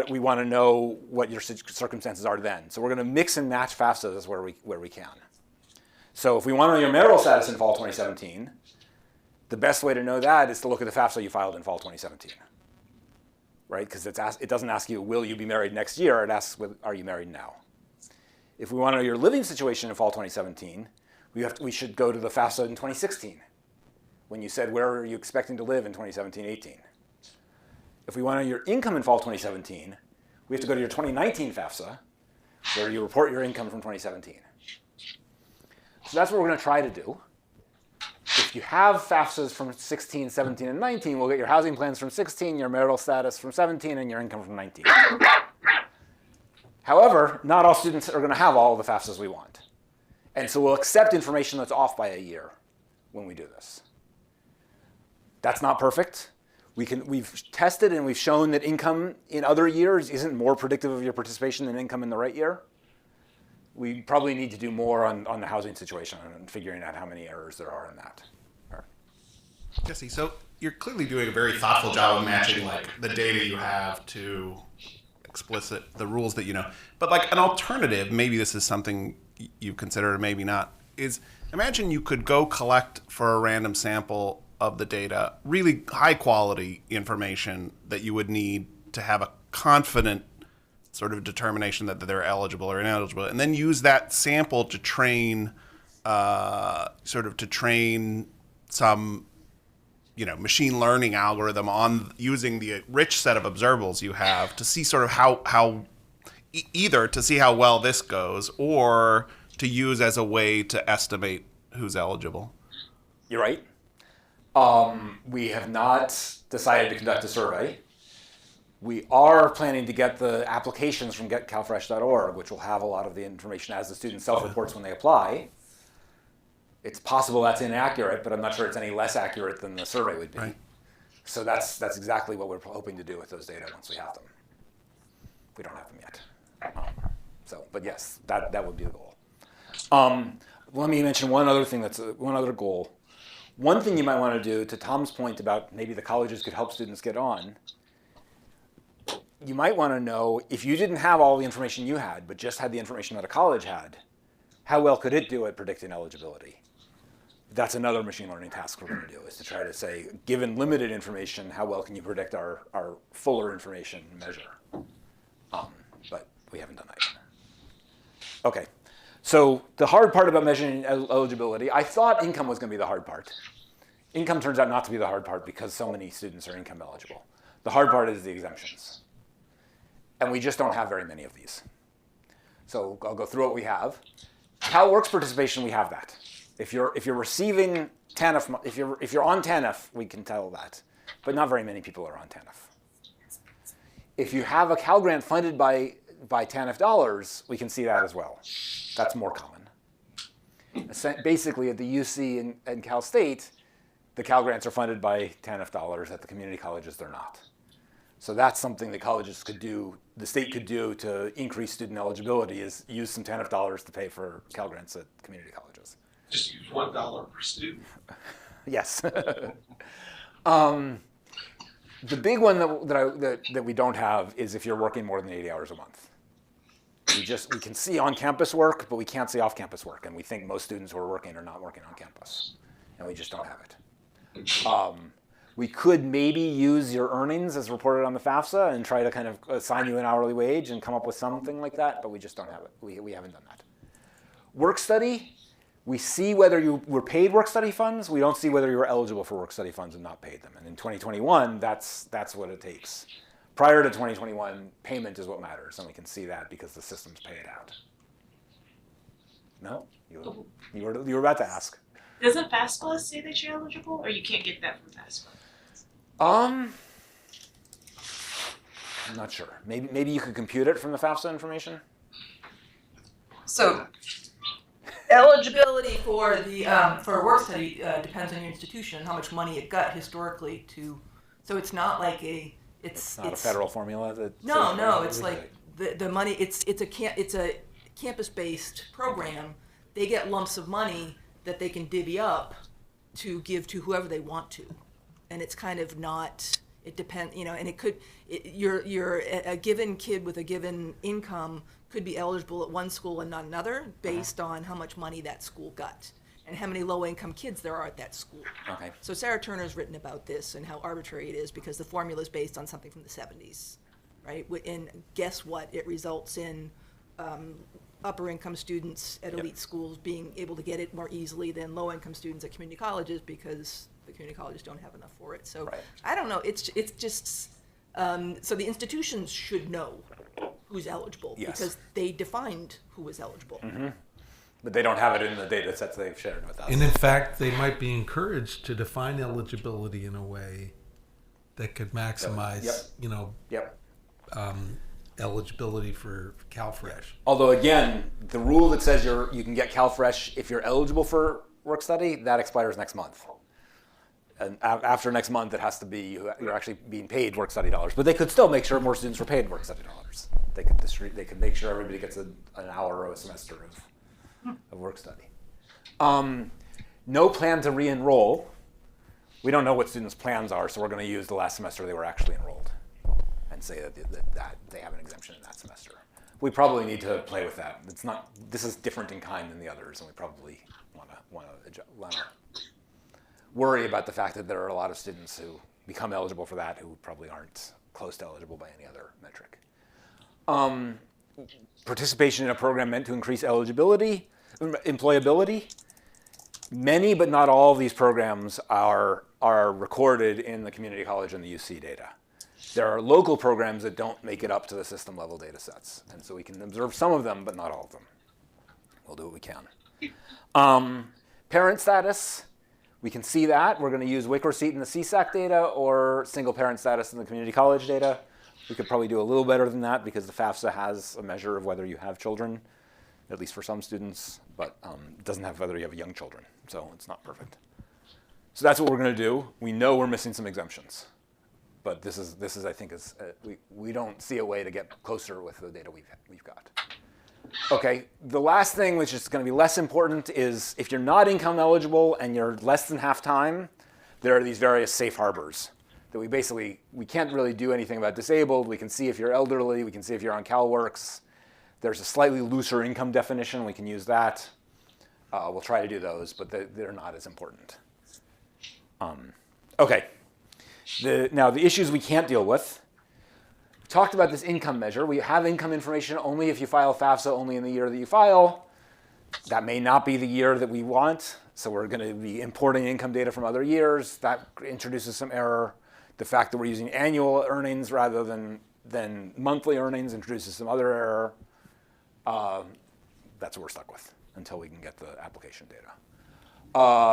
we want to know what your circumstances are then. So we're going to mix and match FAFSAs where we can. So if we want to know your marital status in fall 2017, the best way to know that is to look at the FAFSA you filed in fall 2017. Right? Because it doesn't ask you, will you be married next year? It asks, are you married now? If we want to know your living situation in fall 2017, we should go to the FAFSA in 2016, when you said, where are you expecting to live in 2017-18? If we want to know your income in fall 2017, we have to go to your 2019 FAFSA, where you report your income from 2017. So that's what we're going to try to do. If you have FAFSAs from 16, 17, and 19, we'll get your housing plans from 16, your marital status from 17, and your income from 19. However, not all students are going to have all of the FAFSAs we want. And so we'll accept information that's off by a year when we do this. That's not perfect. We've tested and we've shown that income in other years isn't more predictive of your participation than income in the right year. We probably need to do more on the housing situation and figuring out how many errors there are in that. All right. Jesse, so you're clearly doing a very thoughtful job of matching like the data you have to the rules that you know. But like an alternative, maybe this is something you consider or maybe not, is imagine you could go collect for a random sample of the data, really high quality information that you would need to have a confident sort of determination that they're eligible or ineligible, and then use that sample to train some machine learning algorithm on using the rich set of observables you have to see sort of how either to see how well this goes or to use as a way to estimate who's eligible. You're right. We have not decided to conduct a survey. We are planning to get the applications from getcalfresh.org, which will have a lot of the information as the student self-reports when they apply. It's possible that's inaccurate, but I'm not sure it's any less accurate than the survey would be. Right. So that's exactly what we're hoping to do with those data once we have them. We don't have them yet. But yes, that would be the goal. Let me mention one other thing one other goal. One thing you might want to do, to Tom's point about maybe the colleges could help students get on, you might want to know, if you didn't have all the information you had, but just had the information that a college had, how well could it do at predicting eligibility? That's another machine learning task we're going to do, is to try to say, given limited information, how well can you predict our fuller information measure? But we haven't done that yet. Okay, so the hard part about measuring eligibility, I thought income was going to be the hard part. Income turns out not to be the hard part because so many students are income eligible. The hard part is the exemptions. And we just don't have very many of these. So I'll go through what we have. Cal Works participation, we have that. If you're receiving TANF, if you're on TANF, we can tell that. But not very many people are on TANF. If you have a Cal grant funded by TANF dollars, we can see that as well. That's more common. Basically, at the UC and Cal State, the Cal grants are funded by TANF dollars. At the community colleges, they're not. So that's something the colleges could do, the state could do to increase student eligibility, is use some TANF dollars to pay for Cal grants at community colleges. Just use $1 per student. Yes. The big one that we don't have is if you're working more than 80 hours a month. We can see on-campus work, but we can't see off-campus work, and we think most students who are working are not working on campus, and we just don't have it. We could maybe use your earnings as reported on the FAFSA and try to kind of assign you an hourly wage and come up with something like that, but we just don't have it. We haven't done that. Work study, we see whether you were paid work study funds. We don't see whether you were eligible for work study funds and not paid them. And in 2021, that's what it takes. Prior to 2021, payment is what matters, and we can see that because the systems pay it out. No? You were about to ask. Doesn't FAFSA say that you're eligible, or you can't get that from FAFSA? I'm not sure. Maybe you could compute it from the FAFSA information. So eligibility for the for a work study depends on your institution, how much money it got historically to. So it's not like it's not a federal formula that. No, it's like the money. It's a campus-based program. They get lumps of money that they can divvy up to give to whoever they want to, and it's kind of not. It depends, and it could. You're a given kid with a given income could be eligible at one school and not another based on how much money that school got and how many low-income kids there are at that school. Okay. So Sarah Turner's written about this and how arbitrary it is because the formula is based on something from the 70s, right? And guess what? It results in upper-income students at elite schools being able to get it more easily than low-income students at community colleges because the community colleges don't have enough for it. So I don't know. It's just so the institutions should know who's eligible because they defined who was eligible. Mm-hmm. But they don't have it in the data sets they've shared with us. And in fact, they might be encouraged to define eligibility in a way that could maximize, eligibility for CalFresh. Although again, the rule that says you can get CalFresh if you're eligible for work study, that expires next month. And after next month, it has to be you're actually being paid work study dollars. But they could still make sure more students were paid work study dollars. They could make sure everybody gets an hour or a semester of work study. No plan to re-enroll. We don't know what students' plans are, so we're going to use the last semester they were actually enrolled and say that they have an exemption in that semester. We probably need to play with that. This is different in kind than the others, and we probably want to worry about the fact that there are a lot of students who become eligible for that who probably aren't close to eligible by any other metric. Participation in a program meant to increase employability. Many, but not all of these programs are recorded in the community college and the UC data. There are local programs that don't make it up to the system level data sets. And so we can observe some of them, but not all of them. We'll do what we can. Parent status, we can see that. We're going to use WIC receipt in the CSAC data or single parent status in the community college data. We could probably do a little better than that because the FAFSA has a measure of whether you have children, at least for some students, but it doesn't have whether you have young children, so it's not perfect. So that's what we're going to do. We know we're missing some exemptions, but this is I think we don't see a way to get closer with the data we've got. Okay, the last thing, which is going to be less important, is if you're not income eligible and you're less than half time, there are these various safe harbors that we can't really do anything about disabled. We can see if you're elderly. We can see if you're on CalWORKs. There's a slightly looser income definition. We can use that. We'll try to do those, but they're not as important. Okay. Now, the issues we can't deal with. We talked about this income measure. We have income information only if you file FAFSA, only in the year that you file. That may not be the year that we want, so we're going to be importing income data from other years. That introduces some error. The fact that we're using annual earnings rather than monthly earnings introduces some other error. That's what we're stuck with until we can get the application data.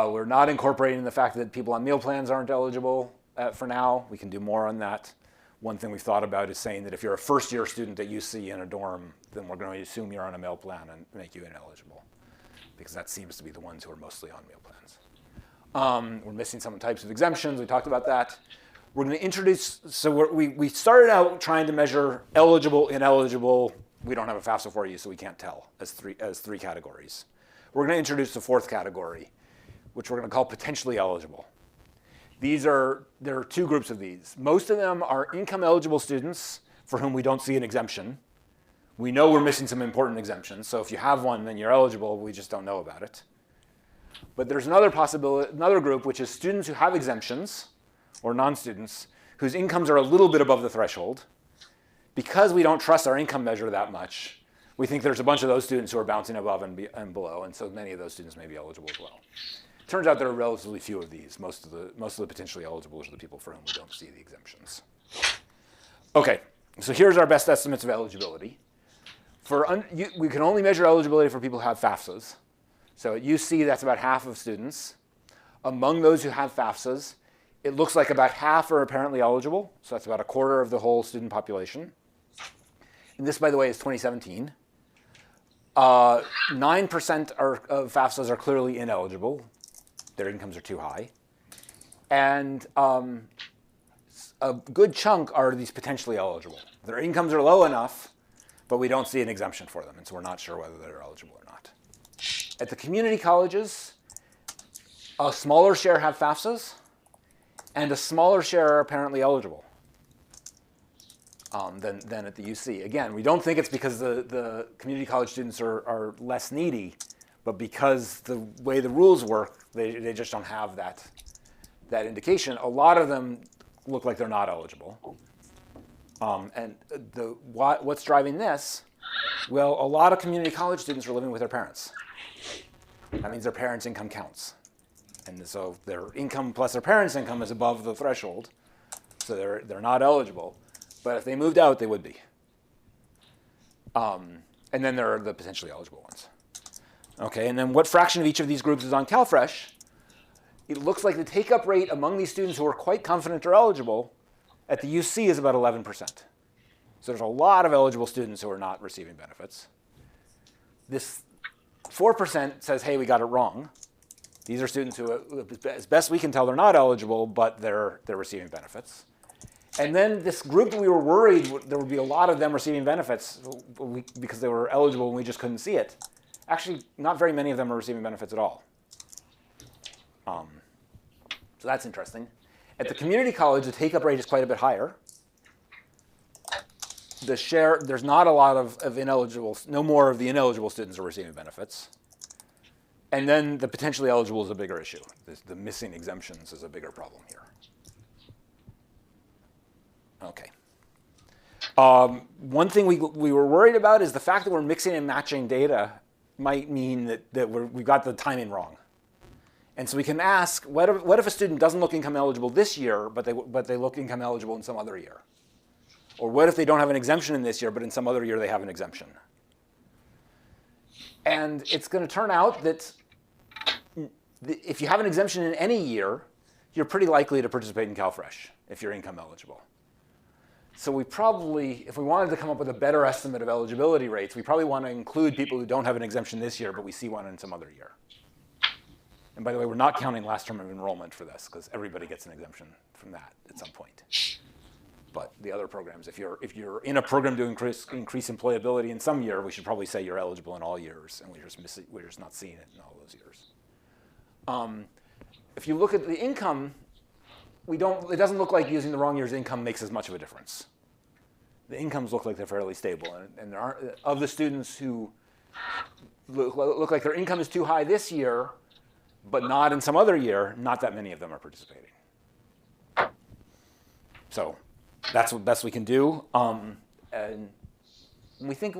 We're not incorporating the fact that people on meal plans aren't eligible for now. We can do more on that. One thing we've thought about is saying that if you're a first-year student at UC in a dorm, then we're going to assume you're on a meal plan and make you ineligible, because that seems to be the ones who are mostly on meal plans. We're missing some types of exemptions. We talked about that. We're going to introduce, so we started out trying to measure eligible, ineligible. We don't have a FAFSA for you, so we can't tell as three categories. We're going to introduce the fourth category, which we're going to call potentially eligible. There are two groups of these. Most of them are income eligible students for whom we don't see an exemption. We know we're missing some important exemptions, so if you have one, then you're eligible. We just don't know about it. But there's another group, which is students who have exemptions or non-students whose incomes are a little bit above the threshold. Because we don't trust our income measure that much, we think there's a bunch of those students who are bouncing above and below, and so many of those students may be eligible as well. Turns out there are relatively few of these. Most of the potentially eligible are the people for whom we don't see the exemptions. Okay, so here's our best estimates of eligibility. We can only measure eligibility for people who have FAFSAs. So at UC, that's about half of students. Among those who have FAFSAs, it looks like about half are apparently eligible. So that's about a quarter of the whole student population. And this, by the way, is 2017. 9% of FAFSAs are clearly ineligible. Their incomes are too high. And a good chunk are these potentially eligible. Their incomes are low enough, but we don't see an exemption for them, and so we're not sure whether they're eligible or not. At the community colleges, a smaller share have FAFSAs, and a smaller share are apparently eligible than at the UC. Again, we don't think it's because the community college students are less needy, but because the way the rules work, they just don't have that indication. A lot of them look like they're not eligible. And what's driving this? Well, a lot of community college students are living with their parents. That means their parents' income counts. And so their income plus their parents' income is above the threshold. So they're not eligible. But if they moved out, they would be. And then there are the potentially eligible ones. Okay, and then what fraction of each of these groups is on CalFresh? It looks like the take-up rate among these students who are quite confident are eligible at the UC is about 11%. So there's a lot of eligible students who are not receiving benefits. This 4% says, hey, we got it wrong. These are students who, as best we can tell, they're not eligible, but they're receiving benefits. And then this group that we were worried there would be a lot of them receiving benefits because they were eligible and we just couldn't see it. Actually, not very many of them are receiving benefits at all. So that's interesting. At the community college, the take-up rate is quite a bit higher. The share, there's not a lot of ineligible, no more of the ineligible students are receiving benefits. And then the potentially eligible is a bigger issue. The missing exemptions is a bigger problem here. Okay. One thing we were worried about is the fact that we're mixing and matching data might mean that we've got the timing wrong. And so we can ask, what if a student doesn't look income eligible this year, but they look income eligible in some other year? Or what if they don't have an exemption in this year, but in some other year they have an exemption? And it's going to turn out that if you have an exemption in any year, you're pretty likely to participate in CalFresh if you're income eligible. So we probably, if we wanted to come up with a better estimate of eligibility rates, we probably want to include people who don't have an exemption this year, but we see one in some other year. And by the way, we're not counting last term of enrollment for this, because everybody gets an exemption from that at some point. But the other programs, if you're in a program to increase employability in some year, we should probably say you're eligible in all years, and we're just not seeing it in all those years. If you look at the income, it doesn't look like using the wrong year's income makes as much of a difference. The incomes look like they're fairly stable, and there aren't, of the students who look like their income is too high this year, but not in some other year, not that many of them are participating. So that's what best we can do. And we think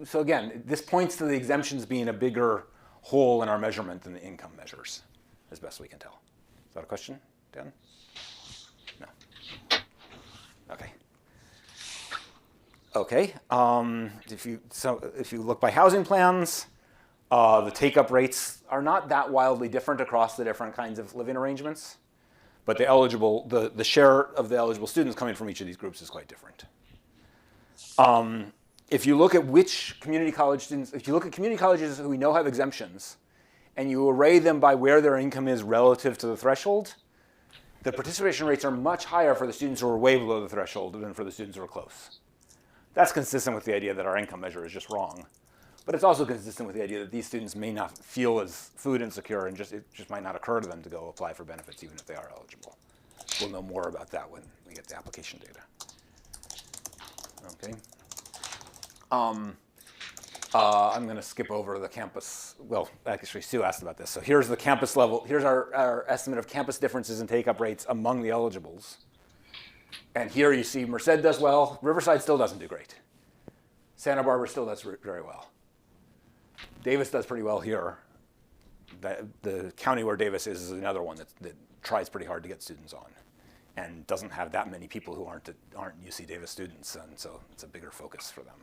so again, this points to the exemptions being a bigger hole in our measurement than the income measures, as best we can tell. Is that a question, Dan? No. Okay. Okay. If you look by housing plans, the take-up rates are not that wildly different across the different kinds of living arrangements, but the share of the eligible students coming from each of these groups is quite different. If you look at which community college students, if you look at community colleges who we know have exemptions, and you array them by where their income is relative to the threshold, the participation rates are much higher for the students who are way below the threshold than for the students who are close. That's consistent with the idea that our income measure is just wrong. But it's also consistent with the idea that these students may not feel as food insecure and it just might not occur to them to go apply for benefits even if they are eligible. We'll know more about that when we get the application data. Okay. I'm going to skip over the campus. Well, actually, Sue asked about this. So here's the campus level. Here's our estimate of campus differences in take-up rates among the eligibles. And here you see Merced does well. Riverside still doesn't do great. Santa Barbara still does very well. Davis does pretty well here. The county where Davis is another one that tries pretty hard to get students on and doesn't have that many people who aren't UC Davis students, and so it's a bigger focus for them.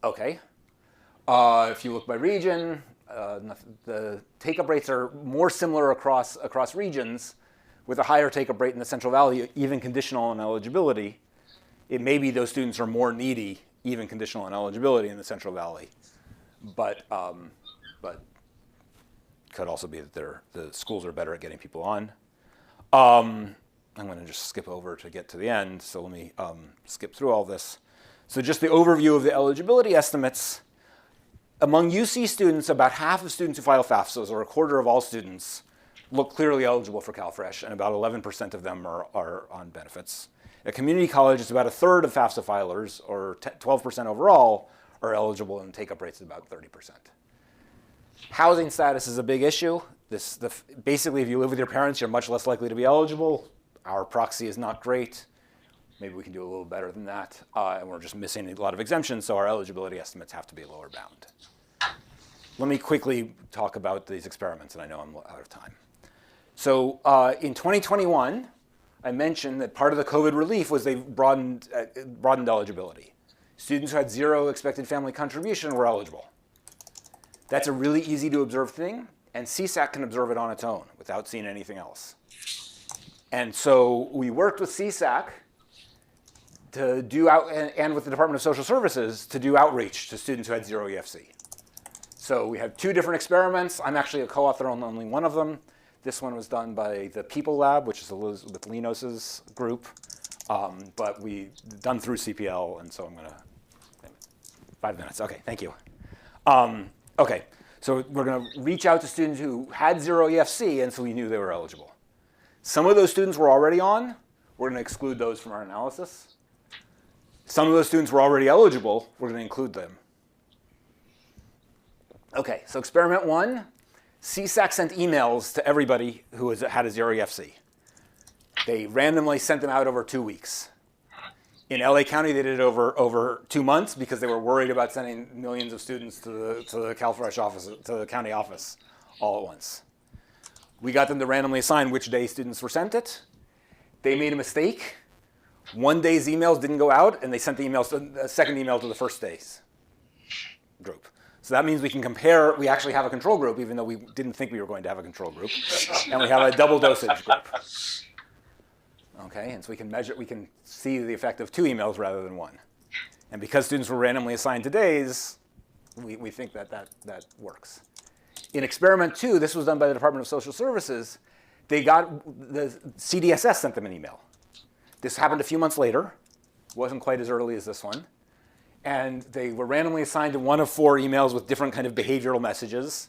Okay. If you look by region, the take-up rates are more similar across regions, with a higher take-up rate in the Central Valley, even conditional on eligibility. It may be those students are more needy, even conditional on eligibility in the Central Valley, but could also be that the schools are better at getting people on. I'm going to just skip over to get to the end, so let me skip through all this. So just the overview of the eligibility estimates. Among UC students, about half of students who file FAFSAs, or a quarter of all students, look clearly eligible for CalFresh, and about 11% of them are on benefits. At community college, it's about a third of FAFSA filers, or 12% overall, are eligible, and take-up rates is about 30%. Housing status is a big issue. Basically, if you live with your parents, you're much less likely to be eligible. Our proxy is not great. Maybe we can do a little better than that. And we're just missing a lot of exemptions, so our eligibility estimates have to be lower bound. Let me quickly talk about these experiments, and I know I'm out of time. So in 2021, I mentioned that part of the COVID relief was they broadened eligibility. Students who had 0 expected family contribution were eligible. That's a really easy to observe thing, and CSAC can observe it on its own without seeing anything else. And so we worked with CSAC to do and with the Department of Social Services to do outreach to students who had 0 EFC. So we have 2 different experiments. I'm actually a co-author on only one of them. This one was done by the People Lab, which is Elizabeth Linos's group, but we done through CPL, and so I'm gonna, 5 minutes, okay, thank you. Okay, so we're gonna reach out to students who had 0 EFC, and so we knew they were eligible. Some of those students were already on. We're gonna exclude those from our analysis. Some of those students were already eligible. We're gonna include them. Okay, so experiment 1. CSAC sent emails to everybody who had a 0 EFC. They randomly sent them out over 2 weeks. In LA County, they did it over 2 months because they were worried about sending millions of students to the CalFresh office, to the county office, all at once. We got them to randomly assign which day students were sent it. They made a mistake. One day's emails didn't go out, and they sent the second email to the first day's group. So that means we can compare. We actually have a control group, even though we didn't think we were going to have a control group. And we have a double dosage group. Okay, and so we can measure, we can see the effect of 2 emails rather than 1. And because students were randomly assigned to days, we think that works. In experiment 2, this was done by the Department of Social Services. The CDSS sent them an email. This happened a few months later. It wasn't quite as early as this one. And they were randomly assigned to 1 of 4 emails with different kind of behavioral messages.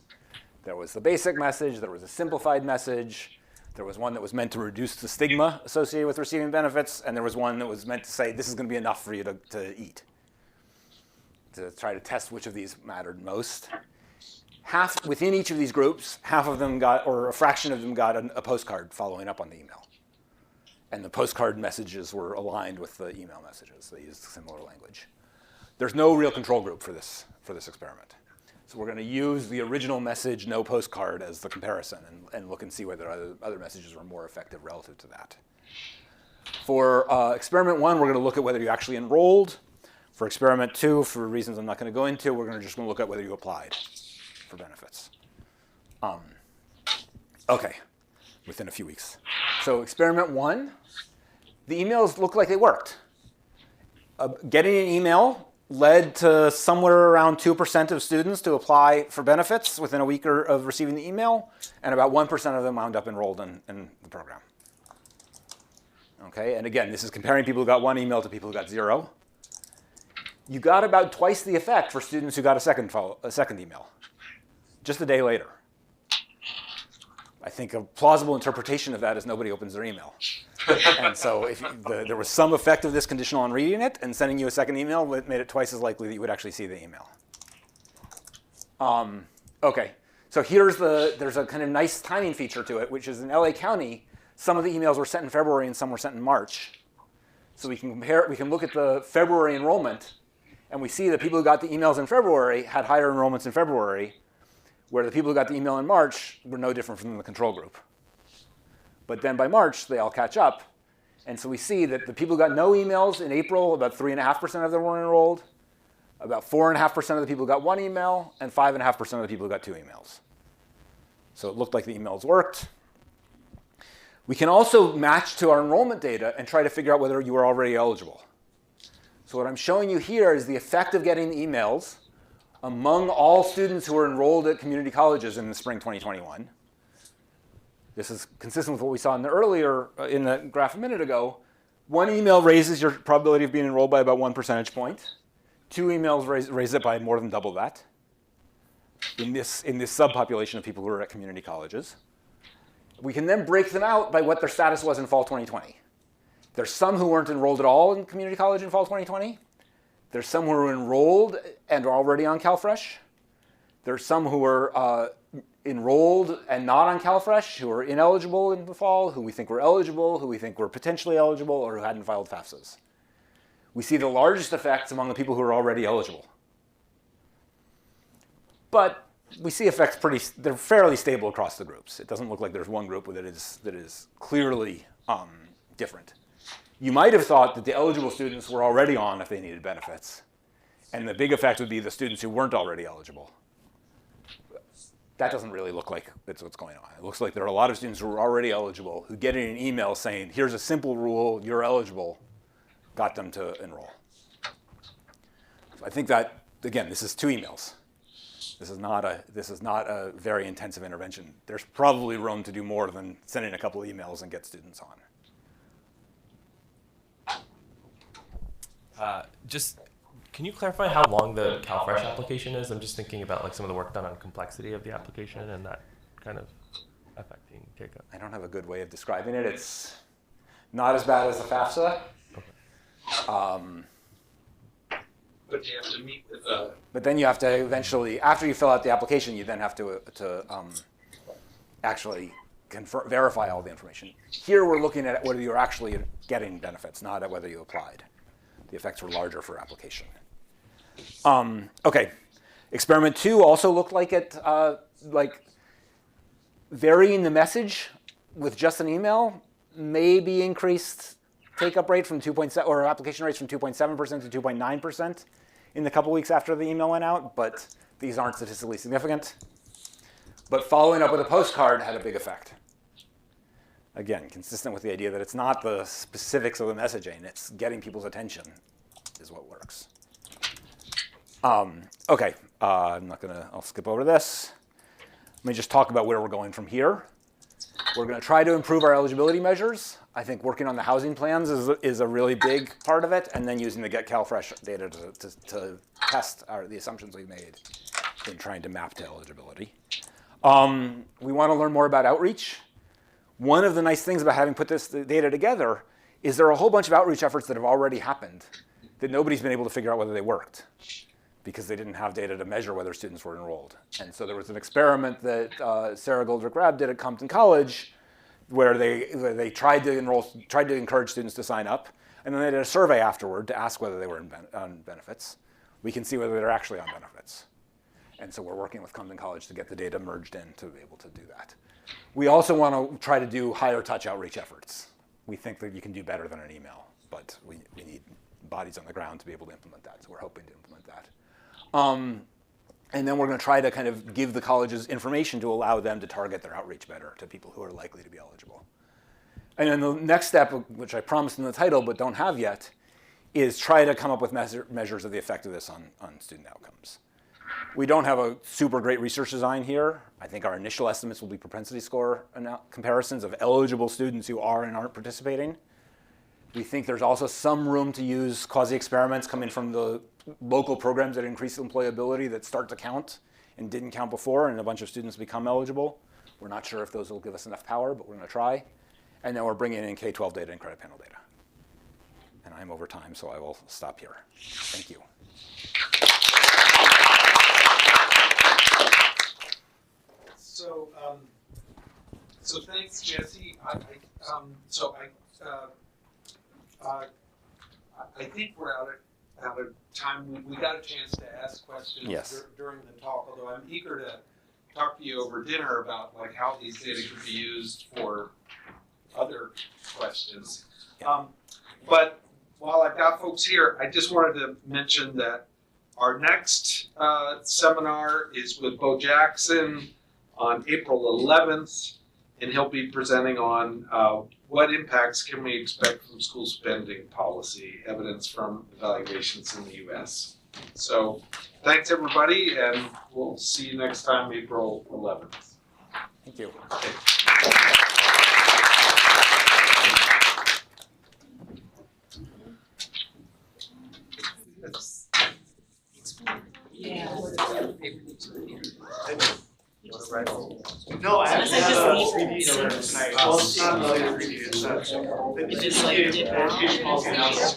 There was the basic message, there was a simplified message, there was one that was meant to reduce the stigma associated with receiving benefits, and there was one that was meant to say, this is going to be enough for you to eat, to try to test which of these mattered most. Within each of these groups, half of them got, or a fraction of them got a postcard following up on the email. And the postcard messages were aligned with the email messages. They used similar language. There's no real control group for this experiment. So we're going to use the original message, no postcard, as the comparison and look and see whether other messages were more effective relative to that. For experiment 1, we're going to look at whether you actually enrolled. For experiment 2, for reasons I'm not going to go into, we're just going to look at whether you applied for benefits. Okay, within a few weeks. So experiment 1, the emails look like they worked. Getting an email led to somewhere around 2% of students to apply for benefits within a week of receiving the email, and about 1% of them wound up enrolled in the program. Okay, and again, this is comparing people who got 1 email to people who got 0. You got about twice the effect for students who got a second email, just a day later. I think a plausible interpretation of that is nobody opens their email. And so if there was some effect of this conditional on reading it, and sending you a second email made it twice as likely that you would actually see the email. Okay, so there's a kind of nice timing feature to it, which is in LA County, some of the emails were sent in February and some were sent in March. So we can look at the February enrollment, and we see that people who got the emails in February had higher enrollments in February, where the people who got the email in March were no different from the control group. But then by March, they all catch up. And so we see that the people who got no emails in April, about 3.5% of them were enrolled. About 4.5% of the people who got one email, and 5.5% of the people who got two emails. So it looked like the emails worked. We can also match to our enrollment data and try to figure out whether you were already eligible. So what I'm showing you here is the effect of getting emails among all students who were enrolled at community colleges in the spring 2021. This is consistent with what we saw in the graph a minute ago. One email raises your probability of being enrolled by about 1 percentage point. Two emails raise it by more than double that in this subpopulation of people who are at community colleges. We can then break them out by what their status was in fall 2020. There's some who weren't enrolled at all in community college in fall 2020. There's some who were enrolled and are already on CalFresh. There's some who were enrolled and not on CalFresh, who are ineligible in the fall, who we think were eligible, who we think were potentially eligible, or who hadn't filed FAFSAs. We see the largest effects among the people who are already eligible. But we see effects they're fairly stable across the groups. It doesn't look like there's one group that is clearly different. You might have thought that the eligible students were already on if they needed benefits. And the big effect would be the students who weren't already eligible. That doesn't really look like that's what's going on. It looks like there are a lot of students who are already eligible who get an email saying, here's a simple rule, you're eligible, got them to enroll. So I think that, again, this is 2 emails. This is not a very intensive intervention. There's probably room to do more than sending a couple of emails and get students on. Can you clarify how long the CalFresh application is? I'm just thinking about like some of the work done on complexity of the application and that kind of affecting take-up. I don't have a good way of describing it. It's not as bad as the FAFSA. Okay. But you have to meet with But then you have to eventually, after you fill out the application, you then have to actually verify all the information. Here we're looking at whether you're actually getting benefits, not at whether you applied. The effects were larger for application. Okay, experiment 2 also looked like it, varying the message with just an email maybe increased take-up rate from 2.7 or application rates from 2.7% to 2.9% in the couple weeks after the email went out, but these aren't statistically significant. But following up with a postcard had a big effect. Again, consistent with the idea that it's not the specifics of the messaging, it's getting people's attention is what works. Okay, I'll skip over this. Let me just talk about where we're going from here. We're going to try to improve our eligibility measures. I think working on the housing plans is a really big part of it, and then using the Get CalFresh data to test the assumptions we've made in trying to map to eligibility. We want to learn more about outreach. One of the nice things about having put this data together is there are a whole bunch of outreach efforts that have already happened that nobody's been able to figure out whether they worked because they didn't have data to measure whether students were enrolled. And so there was an experiment that Sarah Goldrick-Rab did at Compton College where they tried to encourage students to sign up, and then they did a survey afterward to ask whether they were on benefits. We can see whether they're actually on benefits. And so we're working with Compton College to get the data merged in to be able to do that. We also want to try to do higher touch outreach efforts. We think that you can do better than an email, but we need bodies on the ground to be able to implement that, so we're hoping to implement that. And then we're going to try to kind of give the colleges information to allow them to target their outreach better to people who are likely to be eligible. And then the next step, which I promised in the title but don't have yet, is try to come up with measures of the effect of this on student outcomes. We don't have a super great research design here. I think our initial estimates will be propensity score comparisons of eligible students who are and aren't participating. We think there's also some room to use quasi-experiments coming from the local programs that increase employability that start to count and didn't count before, and a bunch of students become eligible. We're not sure if those will give us enough power, but we're going to try. And then we're bringing in K-12 data and credit panel data. And I'm over time, so I will stop here. Thank you. So thanks, Jesse. I think we're out of time. We got a chance to ask questions during the talk, although I'm eager to talk to you over dinner about like how these data could be used for other questions. But while I've got folks here, I just wanted to mention that our next seminar is with Bo Jackson on April 11th, and he'll be presenting on what impacts can we expect from school spending policy, evidence from evaluations in the U.S. So thanks, everybody, and we'll see you next time, April 11th. Thank you. No, I actually have a preview tonight. Well, it's not really a preview, it's a Just like dip out. education policy analysis.